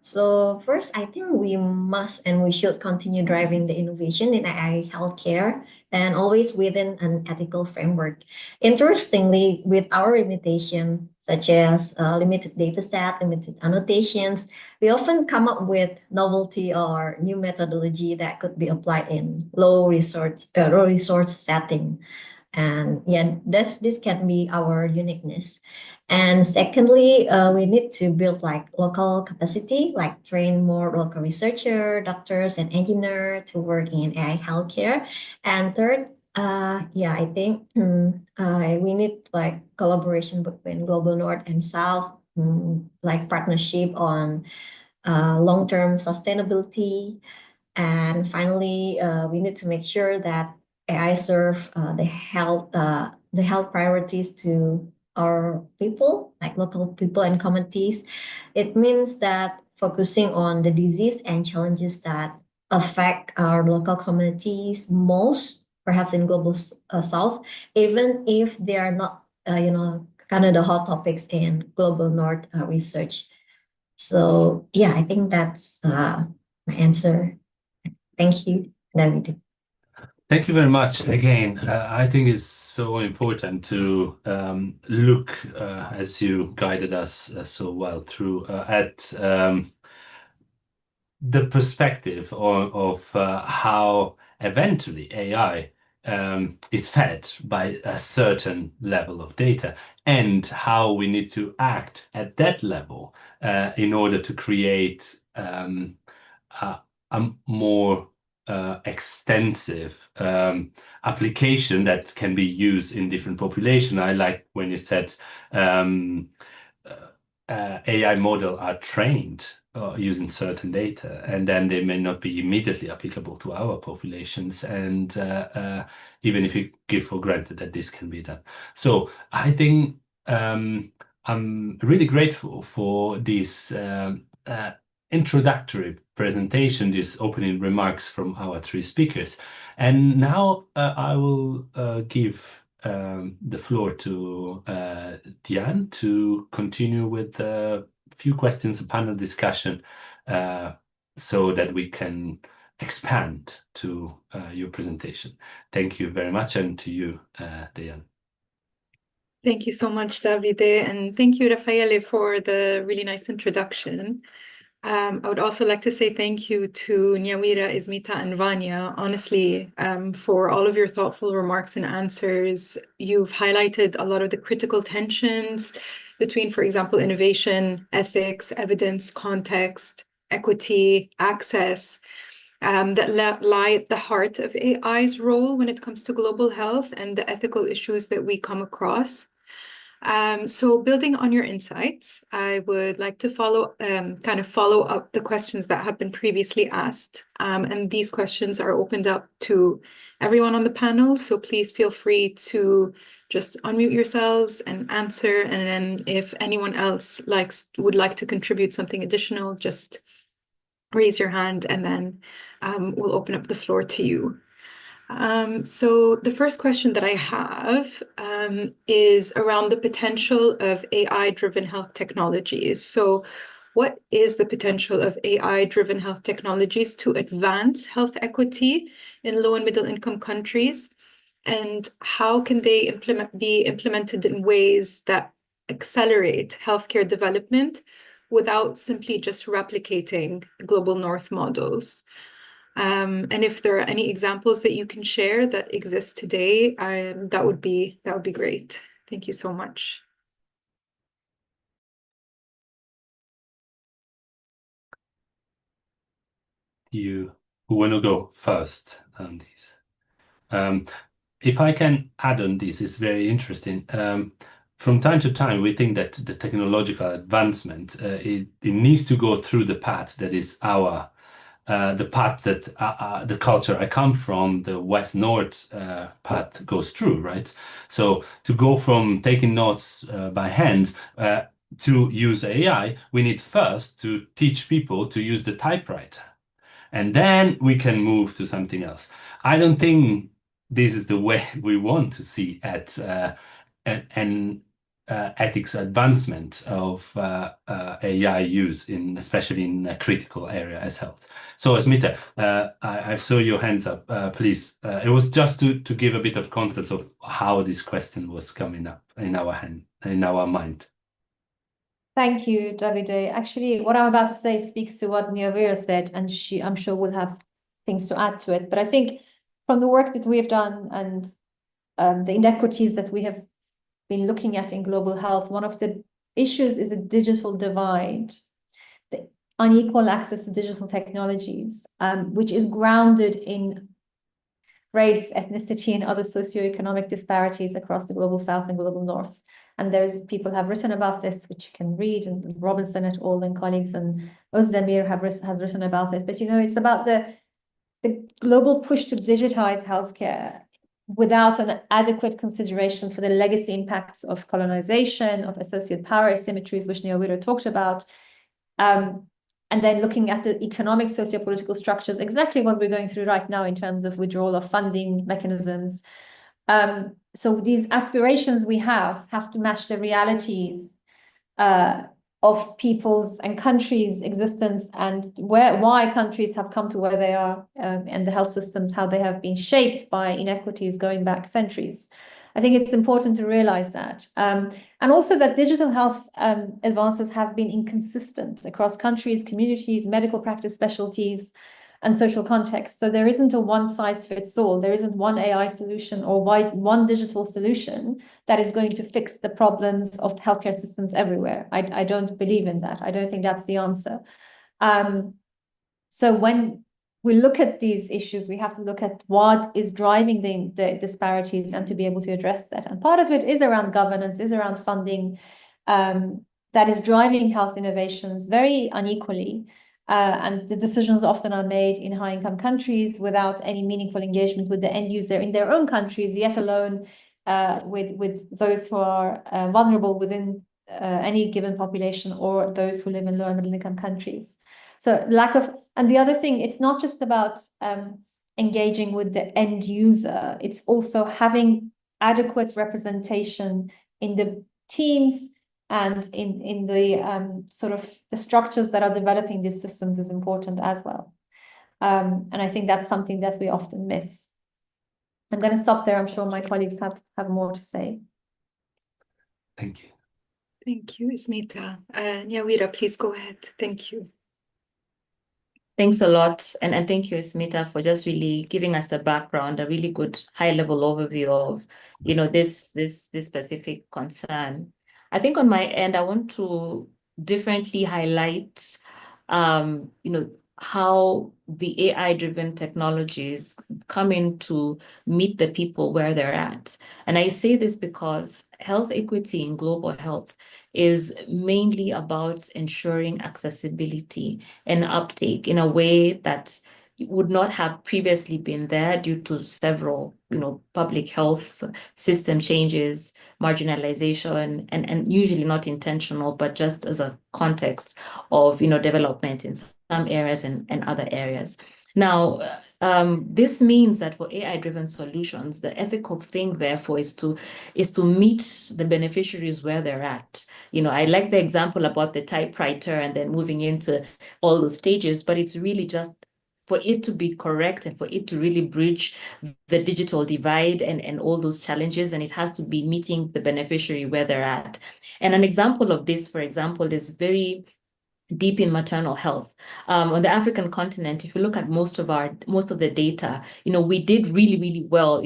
So first, I think we must and we should continue driving the innovation in AI healthcare and always within an ethical framework. Interestingly, with our limitation, such as limited data set, limited annotations, we often come up with novelty or new methodology that could be applied in low resource setting. And yeah, this can be our uniqueness. And secondly, we need to build like local capacity, like train more local researcher, doctors, and engineer to work in AI healthcare. And third, yeah, I think we need like collaboration between global north and south, like partnership on long-term sustainability. And finally, we need to make sure that AI serve the health priorities to our people, like local people and communities. It means that focusing on the disease and challenges that affect our local communities most, perhaps in global south, even if they are not, kind of the hot topics in global north research. So yeah, I think that's my answer. Thank you, David. Thank you very much again. I think it's so important to look, as you guided us so well through, at the perspective of how eventually AI is fed by a certain level of data and how we need to act at that level in order to create a more extensive application that can be used in different population. I like when you said AI model are trained using certain data, and then they may not be immediately applicable to our populations. And even if you give for granted that this can be done. So I think I'm really grateful for this introductory presentation, these opening remarks from our three speakers. And now I will give the floor to Diane to continue with a few questions, a panel discussion, so that we can expand to your presentation. Thank you very much, and to you, Diane. Thank you so much, Davide, and thank you, Raffaele, for the really nice introduction. I would also like to say thank you to Nyawira, Ismita, and Vanya, honestly, for all of your thoughtful remarks and answers. You've highlighted a lot of the critical tensions between, for example, innovation, ethics, evidence, context, equity, access, that lie at the heart of AI's role when it comes to global health and the ethical issues that we come across. So building on your insights, I would like to follow up the questions that have been previously asked. And these questions are opened up to everyone on the panel. So please feel free to just unmute yourselves and answer. And then if anyone else would like to contribute something additional, just raise your hand and then we'll open up the floor to you. So the first question that I have is around the potential of AI-driven health technologies. So what is the potential of AI-driven health technologies to advance health equity in low and middle income countries? And how can they be implemented in ways that accelerate healthcare development without simply just replicating global north models? And if there are any examples that you can share that exist today, that would be great. Thank you so much. You who want to go first on this? If I can add on this, it's very interesting. From time to time, we think that the technological advancement it needs to go through the path that is the path that the culture I come from, the West-North path, goes through, right? So to go from taking notes by hand to use AI, we need first to teach people to use the typewriter. And then we can move to something else. I don't think this is the way we want to see at and ethics advancement of AI use, especially in a critical area as health. So, Smita, I saw your hands up. Please, it was just to give a bit of context of how this question was coming up in our mind. Thank you, Davide. Actually, what I'm about to say speaks to what Nyawira said, and I'm sure will have things to add to it. But I think from the work that we have done and the inequities that we have been looking at in global health, one of the issues is a digital divide, the unequal access to digital technologies, which is grounded in race, ethnicity, and other socioeconomic disparities across the global south and global north. And people have written about this, which you can read, and Robinson et al. And colleagues, and Özdemir has written about it. But it's about the global push to digitize healthcare without an adequate consideration for the legacy impacts of colonization, of associated power asymmetries, which Nyawira talked about, and then looking at the economic socio-political structures, exactly what we're going through right now in terms of withdrawal of funding mechanisms. So these aspirations we have to match the realities of people's and countries' existence, and why countries have come to where they are, and the health systems, how they have been shaped by inequities going back centuries. I think it's important to realize that. And also that digital health advances have been inconsistent across countries, communities, medical practice specialties, and social contexts. So there isn't a one-size-fits-all. There isn't one AI solution or one digital solution that is going to fix the problems of healthcare systems everywhere. I don't believe in that. I don't think that's the answer. So when we look at these issues, we have to look at what is driving the disparities and to be able to address that. And part of it is around governance, is around funding, that is driving health innovations very unequally. And the decisions often are made in high-income countries without any meaningful engagement with the end user in their own countries, yet alone with those who are vulnerable within any given population, or those who live in low and middle-income countries. So and the other thing, it's not just about engaging with the end user, it's also having adequate representation in the teams and in the sort of the structures that are developing these systems is important as well. And I think that's something that we often miss. I'm going to stop there. I'm sure my colleagues have more to say. Thank you. Thank you, Smita. Nyawira, please go ahead. Thank you. Thanks a lot. And thank you, Smita, for just really giving us the background, a really good high-level overview of, this specific concern. I think on my end, I want to differently highlight, how the AI-driven technologies come in to meet the people where they're at. And I say this because health equity in global health is mainly about ensuring accessibility and uptake in a way that would not have previously been there due to several, public health system changes, marginalization, and usually not intentional, but just as a context of, development in some areas and other areas. Now, this means that for AI-driven solutions, the ethical thing, therefore, is to meet the beneficiaries where they're at. I like the example about the typewriter and then moving into all those stages, but it's really just for it to be correct and for it to really bridge the digital divide and all those challenges, and it has to be meeting the beneficiary where they're at. And an example of this, for example, is very deep in maternal health. On the African continent, if you look at most of the data, we did really, really well,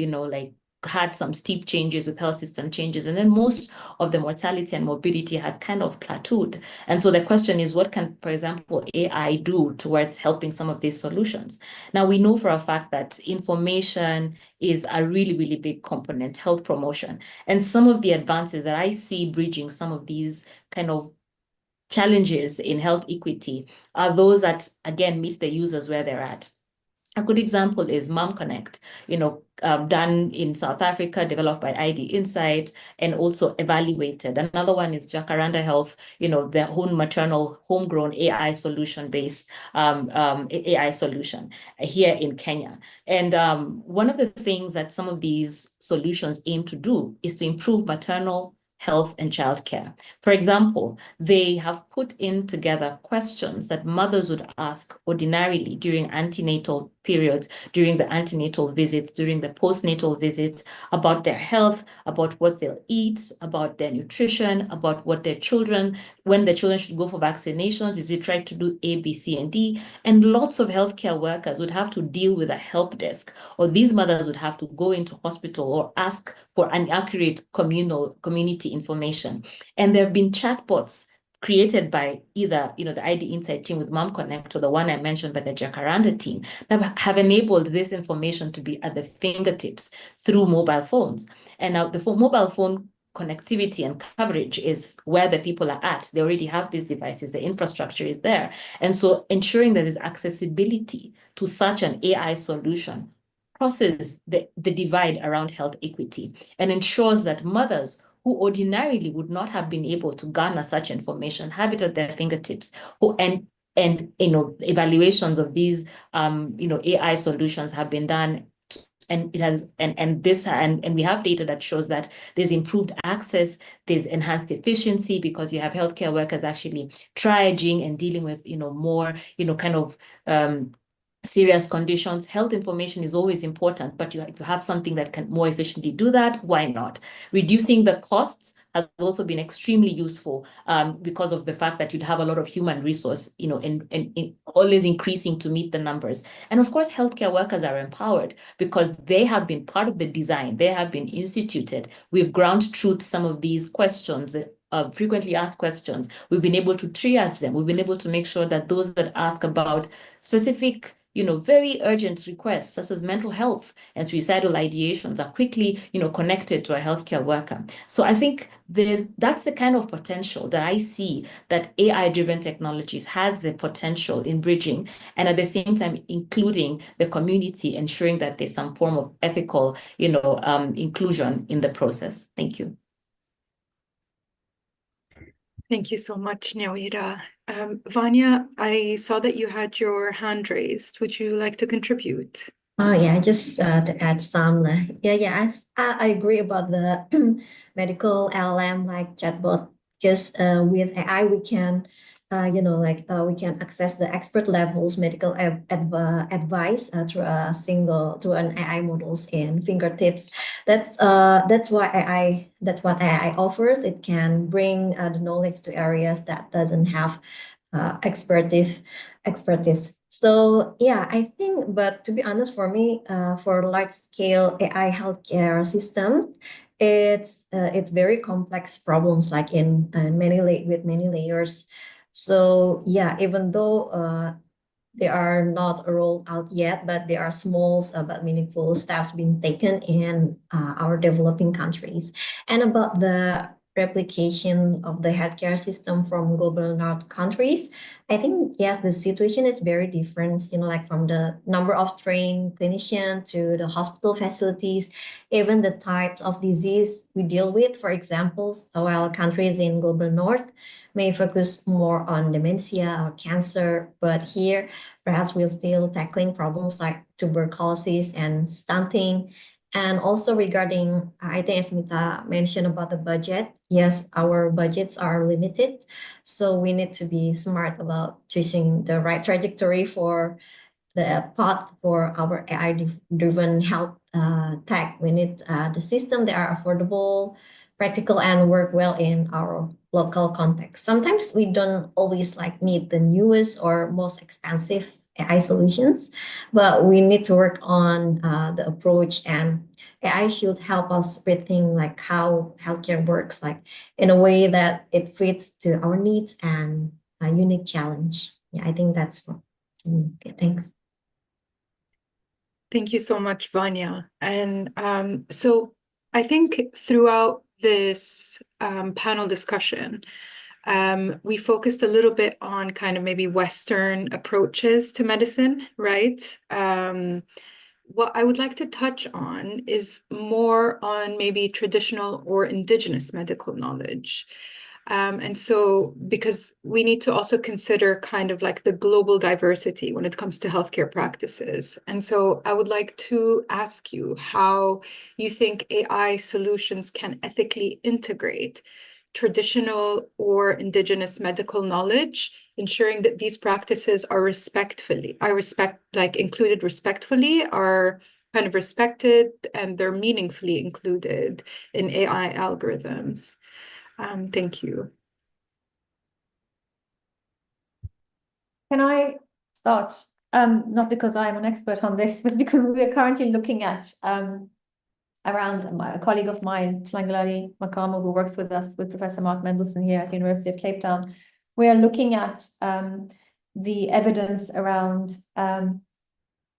had some steep changes with health system changes, and then most of the mortality and morbidity has kind of plateaued. And so the question is, what can, for example, AI do towards helping some of these solutions? Now, we know for a fact that information is a really, really big component, health promotion. And some of the advances that I see bridging some of these kind of challenges in health equity are those that, again, meet the users where they're at. A good example is MomConnect, done in South Africa, developed by ID Insight, and also evaluated. Another one is Jacaranda Health, their own maternal homegrown AI solution-based AI solution here in Kenya. And one of the things that some of these solutions aim to do is to improve maternal health and childcare. For example, they have put in together questions that mothers would ask ordinarily during antenatal periods, during the antenatal visits, during the postnatal visits, about their health, about what they'll eat, about their nutrition, about what their children, when the children should go for vaccinations, is it right to do A, B, C, and D? And lots of healthcare workers would have to deal with a help desk, or these mothers would have to go into hospital or ask for an accurate community information. And there have been chatbots created by either, the ID Insight team with Mom Connect or the one I mentioned by the Jacaranda team that have enabled this information to be at the fingertips through mobile phones. And now the mobile phone connectivity and coverage is where the people are at. They already have these devices, the infrastructure is there. And so ensuring that there's accessibility to such an AI solution crosses the divide around health equity and ensures that mothers who ordinarily would not have been able to garner such information have it at their fingertips, and evaluations of these AI solutions have been done, and it has and we have data that shows that there's improved access, there's enhanced efficiency, because you have healthcare workers actually triaging and dealing with more serious conditions. Health information is always important, but if you have something that can more efficiently do that, why not? Reducing the costs has also been extremely useful because of the fact that you'd have a lot of human resource, in always increasing to meet the numbers. And of course, healthcare workers are empowered because they have been part of the design. They have been instituted. We've ground truth some of these questions, frequently asked questions. We've been able to triage them. We've been able to make sure that those that ask about specific, very urgent requests, such as mental health and suicidal ideations, are quickly, connected to a healthcare worker. So I think that's the kind of potential that I see that AI-driven technologies has the potential in bridging, and at the same time, including the community, ensuring that there's some form of ethical, inclusion in the process. Thank you. Thank you so much, Nyawira. Vanya, I saw that you had your hand raised. Would you like to contribute? Oh yeah, just to add some. I agree about the medical LLM like chatbot. Just with AI, we can, we can access the expert levels medical advice through an AI models in fingertips. That's what AI offers. It can bring the knowledge to areas that doesn't have expertise. So yeah, I think, but to be honest, for me, for large scale AI healthcare system, it's very complex problems, like with many layers. So yeah, even though they are not rolled out yet, but there are small but meaningful steps being taken in our developing countries. And about the replication of the healthcare system from global north countries, I think, yes, the situation is very different, like from the number of trained clinicians to the hospital facilities, even the types of disease we deal with. For example, while countries in global north may focus more on dementia or cancer, but here perhaps we're still tackling problems like tuberculosis and stunting. And also regarding, I think Smita mentioned about the budget. Yes, our budgets are limited. So we need to be smart about choosing the right trajectory for the path for our AI-driven health tech. We need the system that are affordable, practical, and work well in our local context. Sometimes we don't always need the newest or most expensive AI solutions, but we need to work on the approach, and AI should help us rethink how healthcare works, in a way that it fits to our needs and a unique challenge. Yeah, I think that's for me. Okay, thanks. Thank you so much, Vanya. And so I think throughout this panel discussion, we focused a little bit on kind of maybe Western approaches to medicine, right? What I would like to touch on is more on maybe traditional or indigenous medical knowledge. And so, because we need to also consider kind of like the global diversity when it comes to healthcare practices. And so I would like to ask you how you think AI solutions can ethically integrate traditional or indigenous medical knowledge, ensuring that these practices are included respectfully, are kind of respected, and they're meaningfully included in AI algorithms. Thank you. Can I start? Not because I'm an expert on this, but because we are currently looking at around a colleague of mine, Tlangalali Makamu, who works with us with Professor Mark Mendelson here at the University of Cape Town. We are looking at the evidence around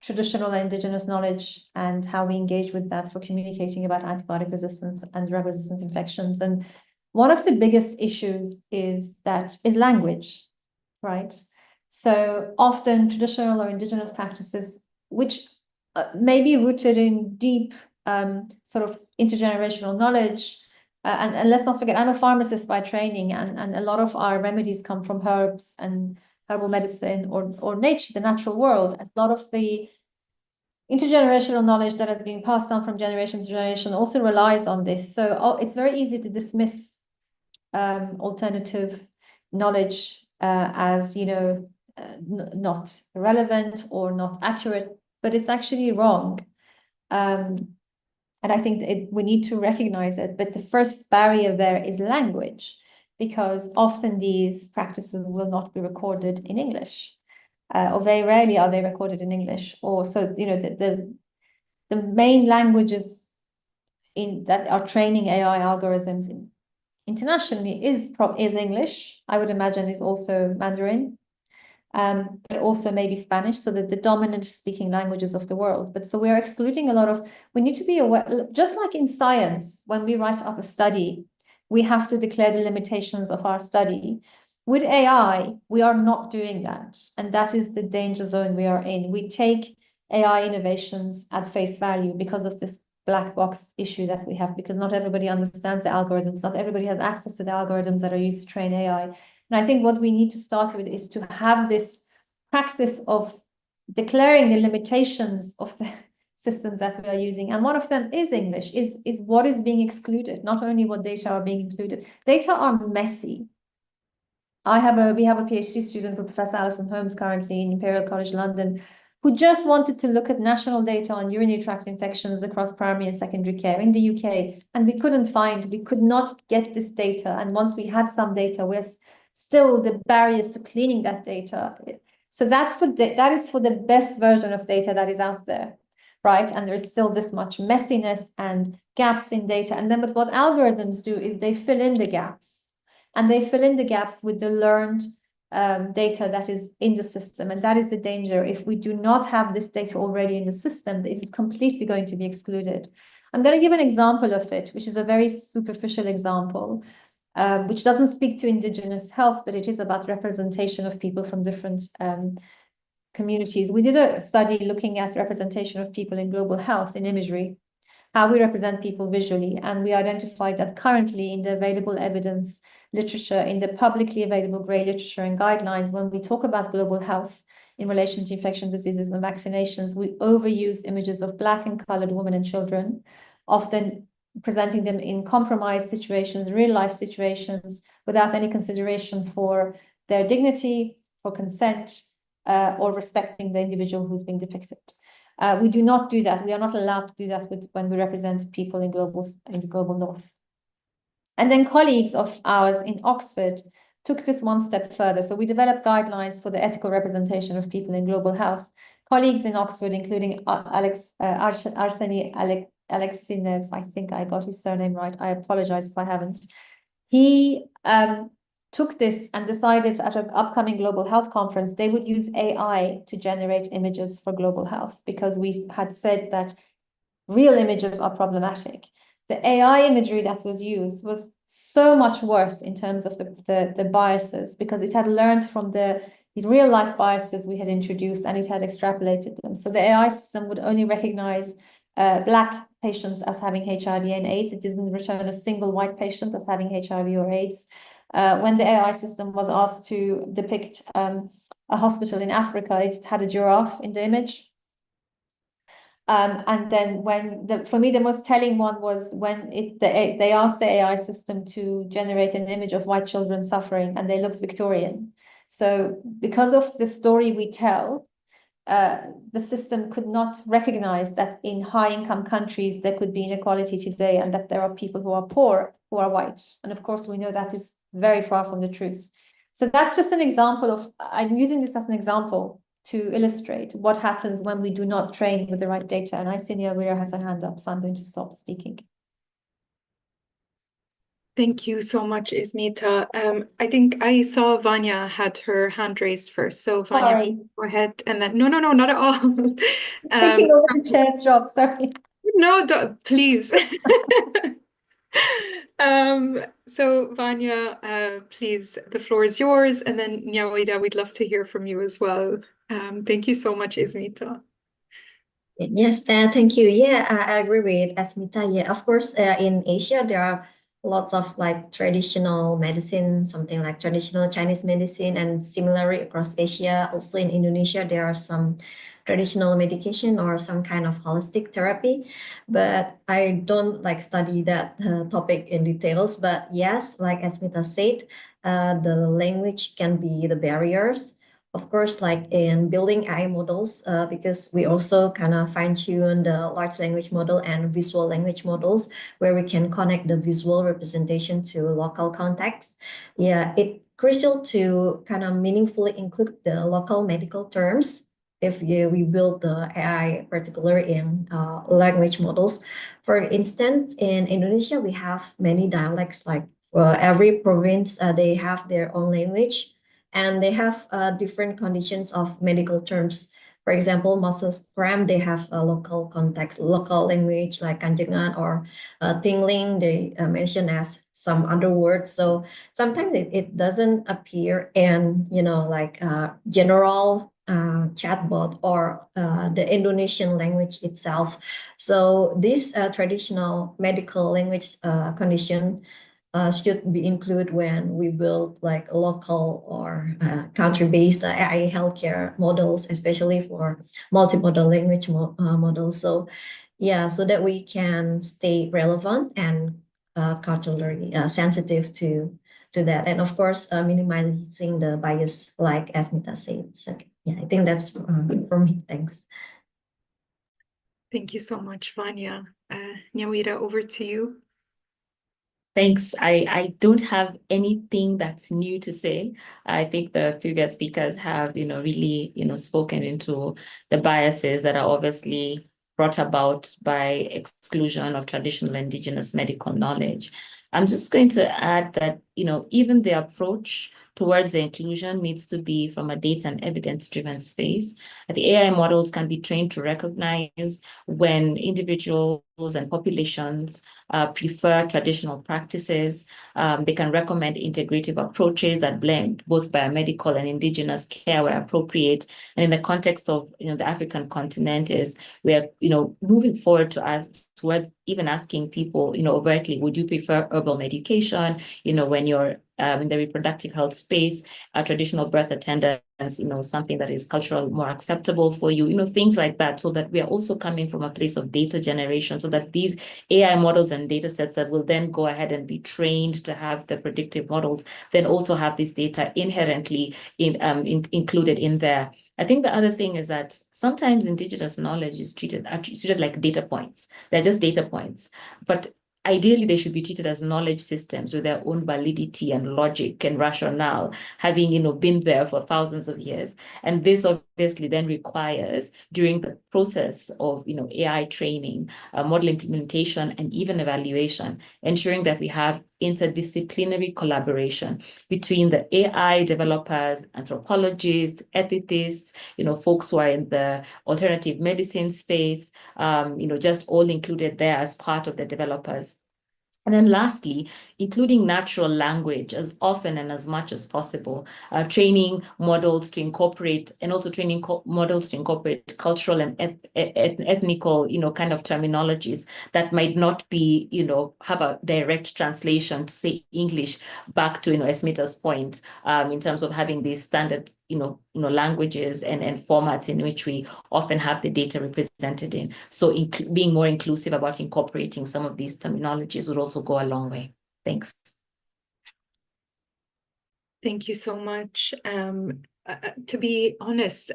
traditional and indigenous knowledge and how we engage with that for communicating about antibiotic resistance and drug-resistant infections. And one of the biggest issues is language, right? So often traditional or indigenous practices, which may be rooted in deep sort of intergenerational knowledge. And let's not forget, I'm a pharmacist by training, and a lot of our remedies come from herbs and herbal medicine or nature, the natural world. A lot of the intergenerational knowledge that has been passed on from generation to generation also relies on this. So it's very easy to dismiss alternative knowledge as, you know, not relevant or not accurate, but it's actually wrong. And I think we need to recognize it. But the first barrier there is language, because often these practices will not be recorded in English, or very rarely are they recorded in English. Or so, you know, the main languages that are training AI algorithms internationally is English. I would imagine is also Mandarin. But also maybe Spanish, so that the dominant speaking languages of the world. But so we are excluding a lot of, we need to be aware, just like in science, when we write up a study, we have to declare the limitations of our study. With AI, we are not doing that. And that is the danger zone we are in. We take AI innovations at face value because of this black box issue that we have, because not everybody understands the algorithms, not everybody has access to the algorithms that are used to train AI. And I think what we need to start with is to have this practice of declaring the limitations of the systems that we are using. And one of them is English, is what is being excluded, not only what data are being included. Data are messy. We have a PhD student, Professor Alison Holmes, currently in Imperial College London, who just wanted to look at national data on urinary tract infections across primary and secondary care in the UK. And we could not get this data. And once we had some data, we're still the barriers to cleaning that data. So that is for the best version of data that is out there, right? And there's still this much messiness and gaps in data. And then but what algorithms do is they fill in the gaps, and they fill in the gaps with the learned data that is in the system. And that is the danger. If we do not have this data already in the system, it is completely going to be excluded. I'm going to give an example of it, which is a very superficial example, which doesn't speak to indigenous health, but it is about representation of people from different communities. We did a study looking at representation of people in global health in imagery, how we represent people visually. And we identified that currently in the available evidence literature, in the publicly available grey literature and guidelines, when we talk about global health in relation to infectious diseases and vaccinations, we overuse images of Black and coloured women and children, often presenting them in compromised situations, real life situations, without any consideration for their dignity, for consent, or respecting the individual who's being depicted. We do not do that. We are not allowed to do that when we represent people in the global north. And then colleagues of ours in Oxford took this one step further. So we developed guidelines for the ethical representation of people in global health. Colleagues in Oxford, including Arseny Alexeyev, I think I got his surname right. I apologize if I haven't. He took this and decided at an upcoming global health conference, they would use AI to generate images for global health, because we had said that real images are problematic. The AI imagery that was used was so much worse in terms of the biases, because it had learned from the real life biases we had introduced, and it had extrapolated them. So the AI system would only recognize Black patients as having HIV and AIDS. It didn't return a single white patient as having HIV or AIDS. When the AI system was asked to depict a hospital in Africa, it had a giraffe in the image. And then for me, the most telling one was when they asked the AI system to generate an image of white children suffering, and they looked Victorian. So because of the story we tell, the system could not recognize that in high-income countries there could be inequality today, and that there are people who are poor who are white. And of course, we know that is very far from the truth. So that's just an example of, I'm using this as an example to illustrate what happens when we do not train with the right data. And I see Nyawira has a hand up, so I'm going to stop speaking. Thank you so much, Ismita. I think I saw Vanya had her hand raised first. So Vanya, Sorry. go ahead. And then, no, not at all. Taking over the chair's job, sorry. No, please. So Vanya, please, the floor is yours. And then Nyawira, we'd love to hear from you as well. Thank you so much, Ismita. Yes, thank you. Yeah, I agree with Asmita. Yeah, of course, in Asia, there are lots of like traditional medicine, something like traditional Chinese medicine, and similarly across Asia, also in Indonesia, there are some traditional medication or some kind of holistic therapy. But I don't like study that topic in details. But yes, like Asmita said, the language can be the barriers. Of course, like in building AI models, because we also kind of fine-tune the large language model and visual language models, where we can connect the visual representation to local context. Yeah, it's crucial to kind of meaningfully include the local medical terms if we build the AI, particularly in language models. For instance, in Indonesia, we have many dialects, like every province, they have their own language. And they have different conditions of medical terms. For example, muscle cramp, they have a local context, local language like kanjengan or tingling, they mention as some other words. So sometimes it doesn't appear in, like general chatbot or the Indonesian language itself. So this traditional medical language condition should be included when we build like local or country-based AI healthcare models, especially for multimodal language models. So yeah, so that we can stay relevant and culturally sensitive to that. And of course, minimizing the bias, like Asmita said. So yeah, I think that's from me. Thanks. Thank you so much, Vanya. Nyawira, over to you. Thanks. I don't have anything that's new to say. I think the previous speakers have, really, spoken into the biases that are obviously brought about by exclusion of traditional indigenous medical knowledge. I'm just going to add that, even the approach towards the inclusion needs to be from a data and evidence-driven space. The AI models can be trained to recognize when individuals and populations prefer traditional practices. They can recommend integrative approaches that blend both biomedical and indigenous care where appropriate. And in the context of the African continent, we're moving forward towards even asking people overtly, would you prefer herbal medication when you're in the reproductive health space, traditional birth attendance, something that is culturally more acceptable for you, things like that, so that we are also coming from a place of data generation, so that these AI models and data sets that will then go ahead and be trained to have the predictive models then also have this data inherently included in there. I think the other thing is that sometimes indigenous knowledge is treated like data points. They're just data points, but ideally, they should be treated as knowledge systems with their own validity and logic and rationale, having been there for thousands of years. And this obviously then requires, during the process of AI training, model implementation, and even evaluation, ensuring that we have interdisciplinary collaboration between the AI developers, anthropologists, ethicists, folks who are in the alternative medicine space, just all included there as part of the developers. And then lastly, including natural language as often and as much as possible, training models to incorporate, and also training models to incorporate cultural and ethnical, kind of terminologies that might not be, have a direct translation to say English back to, Esmita's point, in terms of having these standard, languages and formats in which we often have the data represented in. So being more inclusive about incorporating some of these terminologies would also go a long way. Thanks. Thank you so much. To be honest,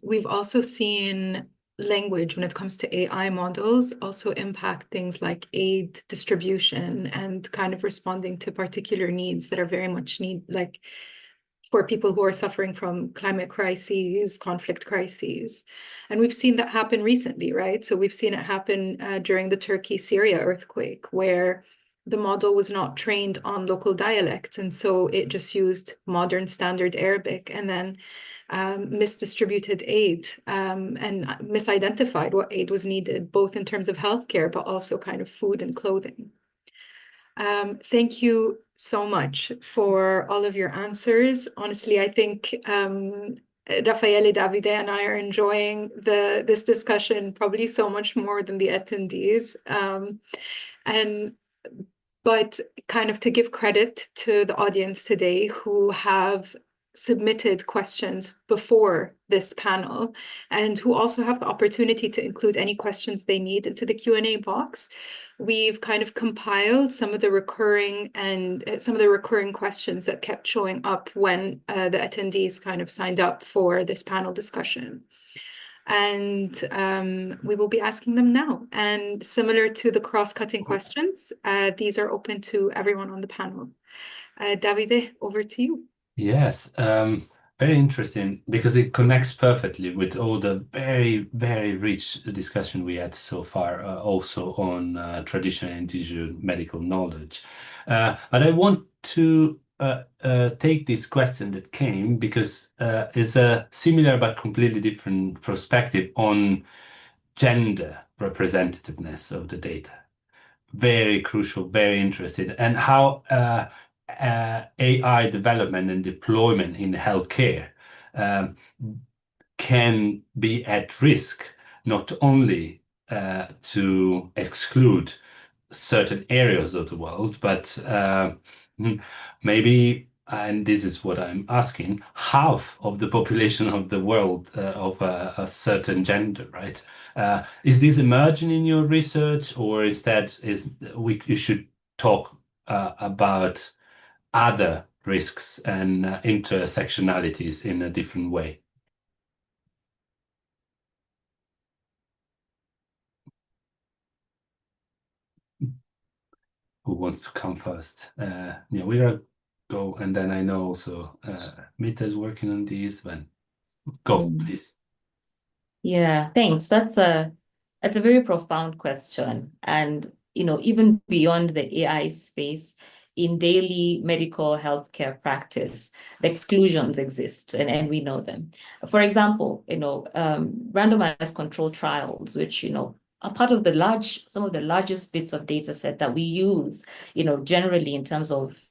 we've also seen language when it comes to AI models also impact things like aid distribution and kind of responding to particular needs that are very much like for people who are suffering from climate crises, conflict crises. And we've seen that happen recently, right? So we've seen it happen during the Turkey-Syria earthquake, where the model was not trained on local dialects. And so it just used modern standard Arabic and then misdistributed aid and misidentified what aid was needed, both in terms of healthcare, but also kind of food and clothing. Thank you so much for all of your answers. Honestly, I think Raffaele, Davide, and I are enjoying this discussion probably so much more than the attendees. But kind of to give credit to the audience today who have submitted questions before this panel and who also have the opportunity to include any questions they need into the Q&A box. We've kind of compiled some of the recurring questions that kept showing up when the attendees kind of signed up for this panel discussion. And we will be asking them now. And similar to the cross-cutting questions, these are open to everyone on the panel. Davide, over to you. Yes, very interesting because it connects perfectly with all the very, very rich discussion we had so far, also on traditional indigenous medical knowledge. But I want to take this question that came because it's a similar but completely different perspective on gender representativeness of the data. Very crucial, very interested, and how AI development and deployment in healthcare can be at risk, not only to exclude certain areas of the world, but maybe, and this is what I'm asking, half of the population of the world of a certain gender, right? Is this emerging in your research, or instead you should talk about other risks and intersectionalities in a different way? Who wants to come first? Nyawira, go, and then I know also Mita is working on these. Then go, please. Yeah, thanks. That's a very profound question, and even beyond the AI space, in daily medical healthcare practice, the exclusions exist, and we know them. For example, randomized control trials, which are part of some of the largest bits of data set that we use, generally in terms of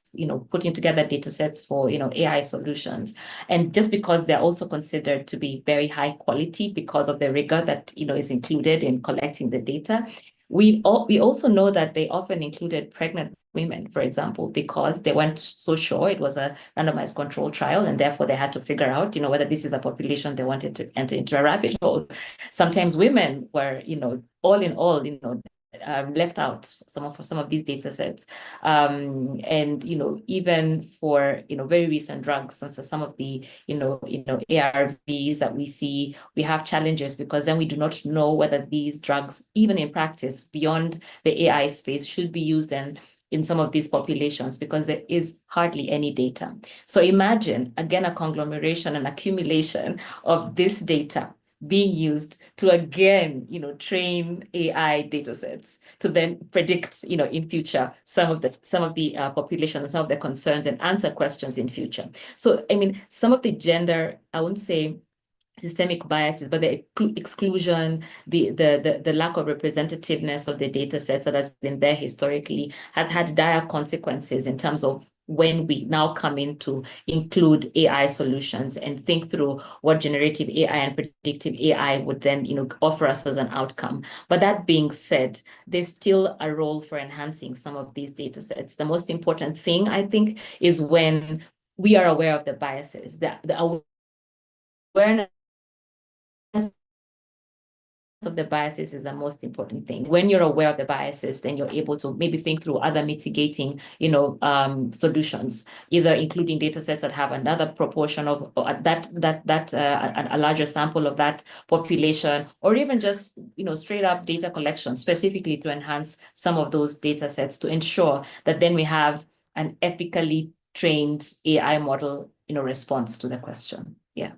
putting together data sets for AI solutions. And just because they're also considered to be very high quality because of the rigor that is included in collecting the data, we also know that they often included pregnant women, for example, because they weren't so sure it was a randomized control trial, and therefore they had to figure out, whether this is a population they wanted to enter into a rabbit hole. Sometimes women were, all in all, left out some of these data sets, and even for very recent drugs, since some of the ARVs that we see, we have challenges because then we do not know whether these drugs, even in practice beyond the AI space, should be used in some of these populations because there is hardly any data. So imagine again a conglomeration and accumulation of this data being used to again, train AI data sets to then predict, in future some of the population and some of the concerns and answer questions in future. So, I mean, some of the gender, I wouldn't say systemic biases, but the exclusion, the lack of representativeness of the data sets that has been there historically has had dire consequences in terms of when we now come in to include AI solutions and think through what generative AI and predictive AI would then, offer us as an outcome. But that being said, there's still a role for enhancing some of these data sets. The most important thing, I think, is when we are aware of the biases, the awareness of the biases is the most important thing. When you're aware of the biases, then you're able to maybe think through other mitigating, solutions, either including data sets that have another proportion of a larger sample of that population, or even just, straight up data collection specifically to enhance some of those data sets to ensure that then we have an ethically trained AI model, response to the question. Yeah.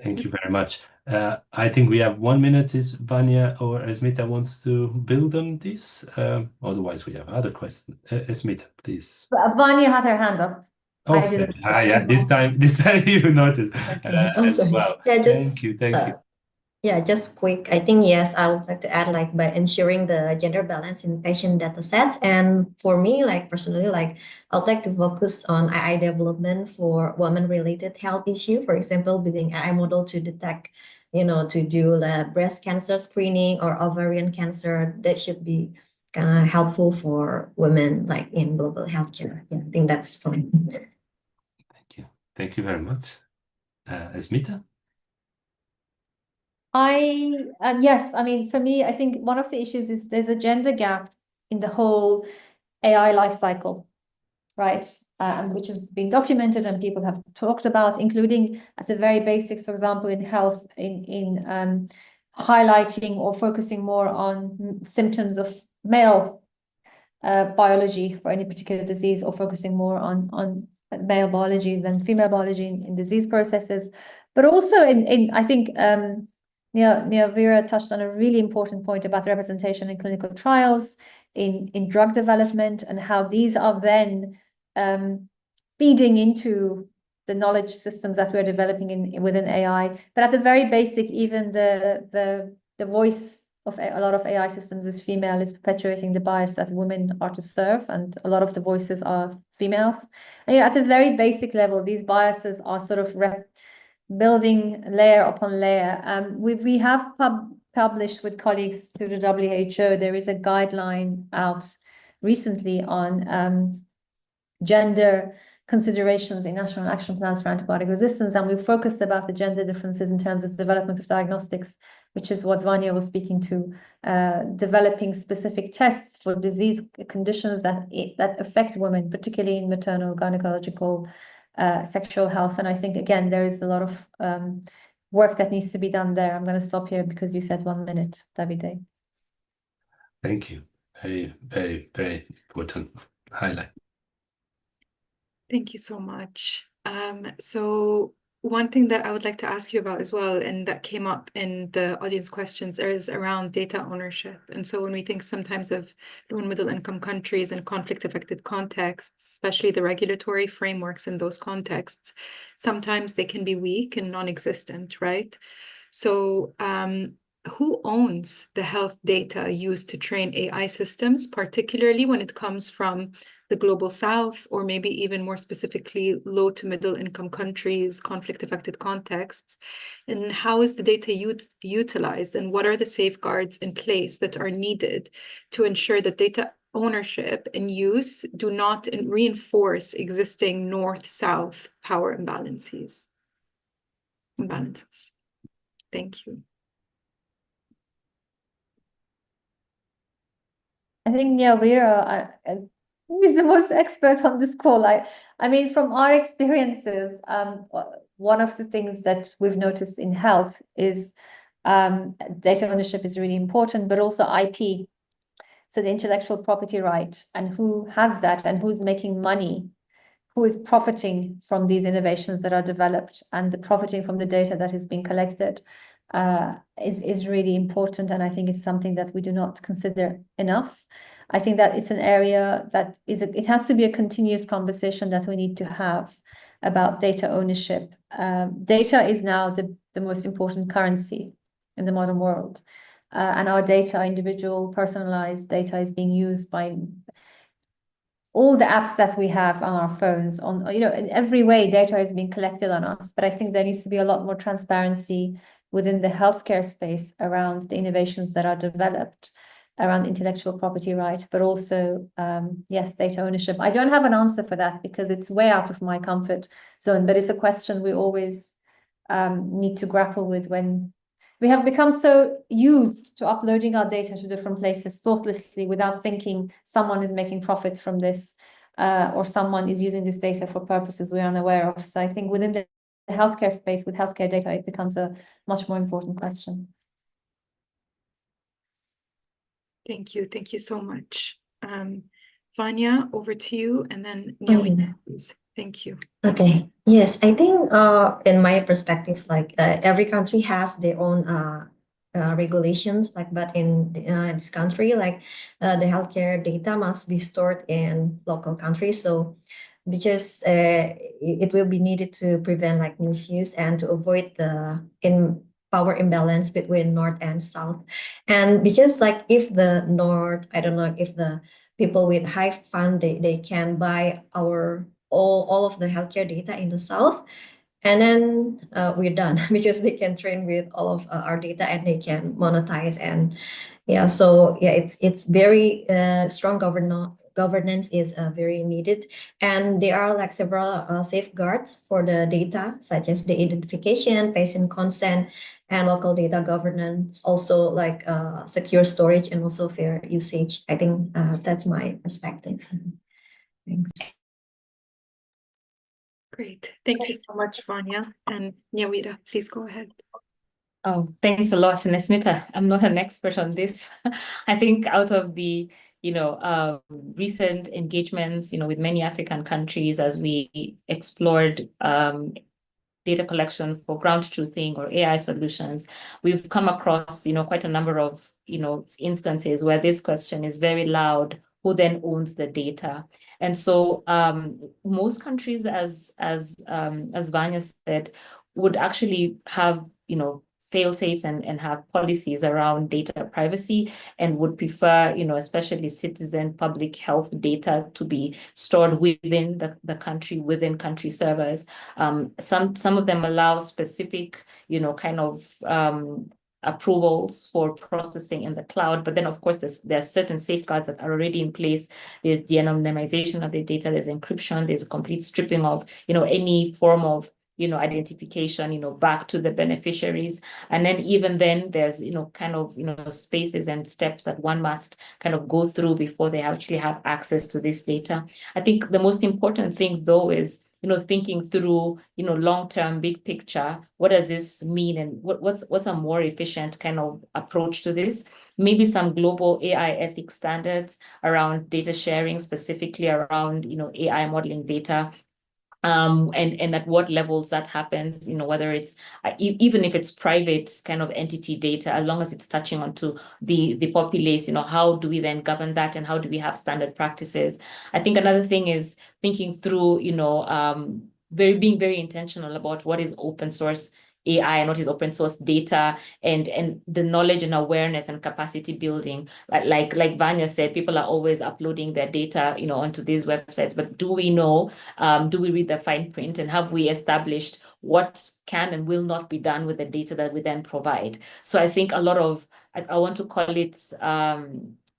Thank you very much. I think we have 1 minute. Is Vanya or Esmita wants to build on this? Otherwise, we have other questions. Esmita, please. Vanya had her hand up. Oh, yeah. This time you noticed as sorry. well. Yeah, Thank you. Yeah, just quick. I think, yes, I would like to add, like, by ensuring the gender balance in patient data sets. And for me, like, personally, like, I would like to focus on AI development for women-related health issue. For example, building AI model to detect, to do the breast cancer screening or ovarian cancer. That should be kind of helpful for women, like, in global healthcare. Yeah, I think that's fine. Thank you. Thank you very much. Esmita? Yes, I mean, for me, I think one of the issues is there's a gender gap in the whole AI life cycle, right? Which has been documented and people have talked about, including at the very basics, for example, in health, in highlighting or focusing more on symptoms of male biology for any particular disease, or focusing more on male biology than female biology in disease processes. But also I think Vera touched on a really important point about representation in clinical trials, in drug development, and how these are then feeding into the knowledge systems that we're developing within AI. But at the very basic, even the voice of a lot of AI systems is female, is perpetuating the bias that women are to serve, and a lot of the voices are female. And at the very basic level, these biases are sort of building layer upon layer. We have published with colleagues through the WHO. There is a guideline out recently on gender considerations in national action plans for antibiotic resistance, and we focused about the gender differences in terms of development of diagnostics, which is what Vanya was speaking to, developing specific tests for disease conditions that affect women, particularly in maternal, gynecological, sexual health. And I think, again, there is a lot of work that needs to be done there. I'm going to stop here because you said 1 minute, Davide. Thank you. Very, very, very important highlight. Thank you so much. So one thing that I would like to ask you about as well, and that came up in the audience questions, is around data ownership. And so when we think sometimes of low and middle income countries and conflict-affected contexts, especially the regulatory frameworks in those contexts, sometimes they can be weak and non-existent, right? So who owns the health data used to train AI systems, particularly when it comes from the global south, or maybe even more specifically, low to middle income countries, conflict-affected contexts? And how is the data utilized, and what are the safeguards in place that are needed to ensure that data ownership and use do not reinforce existing north-south power imbalances? Thank you. I think Vera is the most expert on this call. I mean, from our experiences, one of the things that we've noticed in health is data ownership is really important, but also IP, so the intellectual property right, and who has that, and who's making money, who is profiting from these innovations that are developed, and the profiting from the data that is being collected is really important. And I think it's something that we do not consider enough. I think that it's an area that it has to be a continuous conversation that we need to have. about data ownership. Data is now the most important currency in the modern world. And our data, individual, personalized data, is being used by all the apps that we have on our phones. In every way, data is being collected on us. But I think there needs to be a lot more transparency within the healthcare space around the innovations that are developed around intellectual property right, but also, yes, data ownership. I don't have an answer for that because it's way out of my comfort zone, but it's a question we always need to grapple with when we have become so used to uploading our data to different places thoughtlessly without thinking someone is making profit from this, or someone is using this data for purposes we're unaware of. So I think within the healthcare space with healthcare data, it becomes a much more important question. Thank you. Thank you so much. Vanya, over to you, and then Nyawira, please. Thank you. Okay. Yes, I think in my perspective, like every country has their own regulations, like, but in this country, like the healthcare data must be stored in local countries. So because it will be needed to prevent like misuse and to avoid the power imbalance between North and South. And because like if the North, I don't know, if the people with high fund, they can buy our all of the healthcare data in the South, and then we're done because they can train with all of our data and they can monetize. And yeah, so yeah, it's very strong governance is very needed, and there are like several safeguards for the data, such as the identification, patient consent, and local data governance, also like secure storage and also fair usage. I think that's my perspective. Thanks. Great. Thank you so much, Vanya. And Nyawira, please go ahead. Oh, thanks a lot, Nesmita. I'm not an expert on this. I think out of the, recent engagements, with many African countries as we explored data collection for ground truthing or AI solutions, we've come across, quite a number of, instances where this question is very loud: who then owns the data? And so most countries, as Vanya said, would actually have, fail-safes and have policies around data privacy, and would prefer, especially citizen public health data to be stored within the country, within country servers. Some of them allow specific, approvals for processing in the cloud. But then, of course, there are certain safeguards that are already in place. There's de-anonymization of the data, there's encryption, there's a complete stripping of, any form of identification, back to the beneficiaries. And then even then there's, spaces and steps that one must kind of go through before they actually have access to this data. I think the most important thing though is, thinking through, long-term, big picture, what does this mean? And what's a more efficient kind of approach to this? Maybe some global AI ethics standards around data sharing, specifically around, AI modeling data. And at what levels that happens, whether it's even if it's private kind of entity data, as long as it's touching onto the populace, how do we then govern that, and how do we have standard practices? I think another thing is thinking through, being very intentional about what is open source AI and what is open source data, and the knowledge and awareness and capacity building. Like Vanya said, people are always uploading their data, onto these websites, but do we know, do we read the fine print, and have we established what can and will not be done with the data that we then provide? So I think I want to call it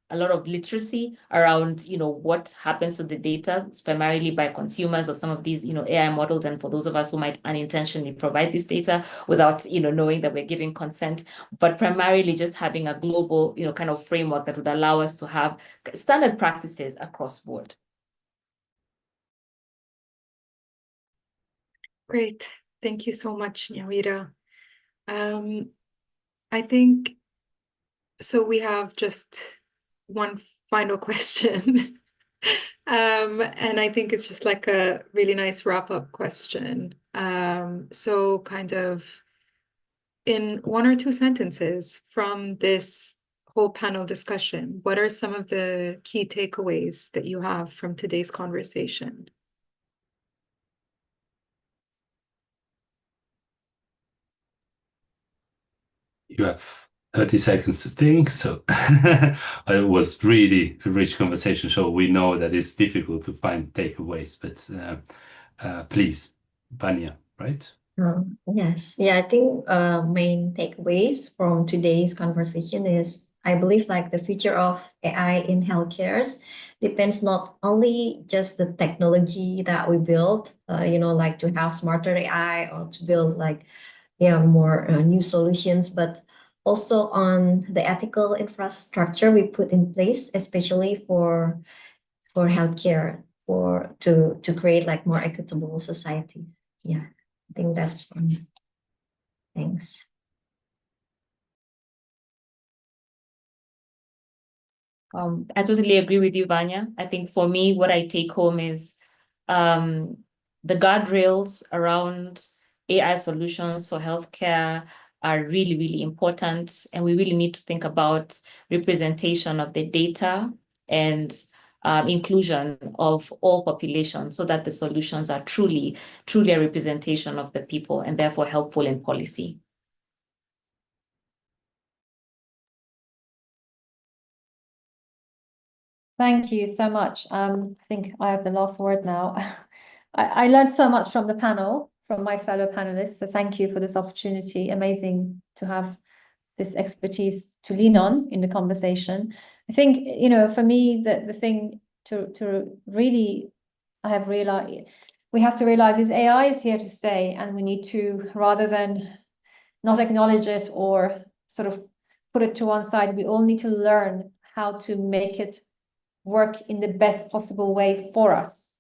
a lot of literacy around, what happens to the data, primarily by consumers of some of these, AI models, and for those of us who might unintentionally provide this data without, knowing that we're giving consent, but primarily just having a global, kind of framework that would allow us to have standard practices across board. Great. Thank you so much, Nyawira. I think, so we have just one final question. And I think it's just like a really nice wrap-up question. So kind of in 1 or 2 sentences from this whole panel discussion, what are some of the key takeaways that you have from today's conversation? You have 30 seconds to think. So it was really a rich conversation. So we know that it's difficult to find takeaways, but please, Vanya, right? Yes. Yeah, I think main takeaways from today's conversation is I believe like the future of AI in healthcare depends not only just the technology that we build, like to have smarter AI or to build like more new solutions, but also on the ethical infrastructure we put in place, especially for healthcare, to create like more equitable society. Yeah, I think that's for me. Thanks. I totally agree with you, Vanya. I think for me, what I take home is the guardrails around AI solutions for healthcare are really, really important. And we really need to think about representation of the data and inclusion of all populations so that the solutions are truly, truly a representation of the people and therefore helpful in policy. Thank you so much. I think I have the last word now. I learned so much from the panel, from my fellow panelists. So thank you for this opportunity. Amazing to have this expertise to lean on in the conversation. I think, for me, the thing to really I have realized we have to realize is AI is here to stay, and we need to, rather than not acknowledge it or sort of put it to one side, we all need to learn how to make it work in the best possible way for us.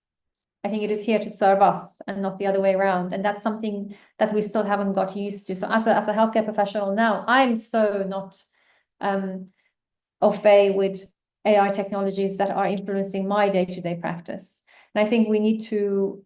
I think it is here to serve us and not the other way around. And that's something that we still haven't got used to. So as a healthcare professional now, I'm so not au fait with AI technologies that are influencing my day-to-day practice. And I think we need to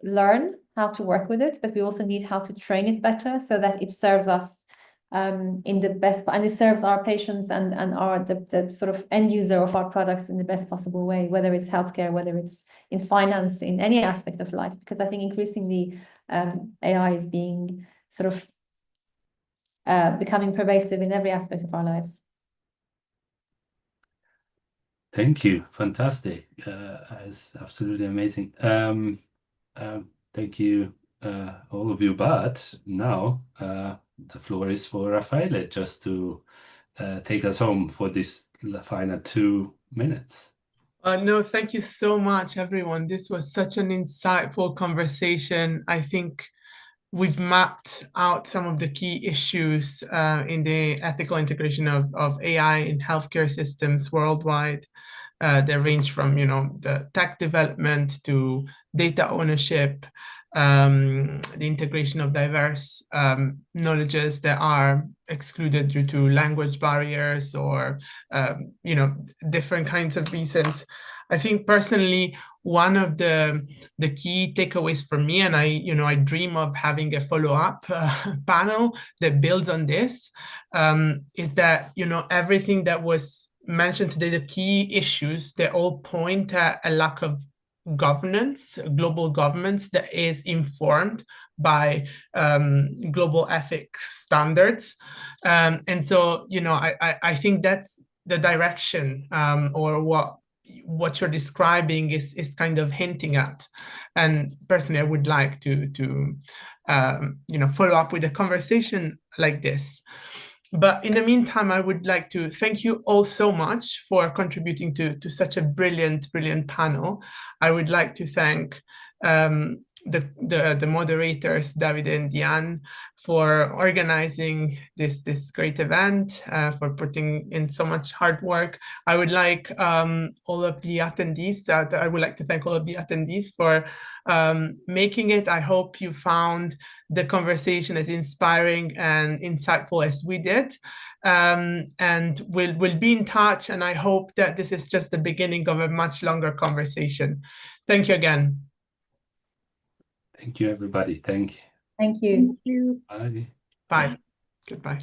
learn how to work with it, but we also need how to train it better so that it serves us in the best, and it serves our patients and the sort of end user of our products in the best possible way, whether it's healthcare, whether it's in finance, in any aspect of life, because I think increasingly AI is being sort of becoming pervasive in every aspect of our lives. Thank you. Fantastic. It's absolutely amazing. Thank you, all of you. But now the floor is for Raffaele just to take us home for this final 2 minutes. No, thank you so much, everyone. This was such an insightful conversation. I think we've mapped out some of the key issues in the ethical integration of AI in healthcare systems worldwide. They range from, the tech development to data ownership, the integration of diverse knowledges that are excluded due to language barriers or, different kinds of reasons. I think personally, one of the key takeaways for me, and I dream of having a follow-up panel that builds on this, is that, everything that was mentioned today, the key issues, they all point at a lack of governance, global governance that is informed by global ethics standards. And so, I think that's the direction or what you're describing is kind of hinting at. And personally, I would like to follow up with a conversation like this. But in the meantime, I would like to thank you all so much for contributing to such a brilliant panel. I would like to thank the moderators, David and Diane, for organizing this great event, for putting in so much hard work. I would like all of the attendees, I would like to thank all of the attendees for making it. I hope you found the conversation as inspiring and insightful as we did. And we'll be in touch, and I hope that this is just the beginning of a much longer conversation. Thank you again. Thank you, everybody. Thank you. Thank you. Thank you. Bye. Bye. Goodbye.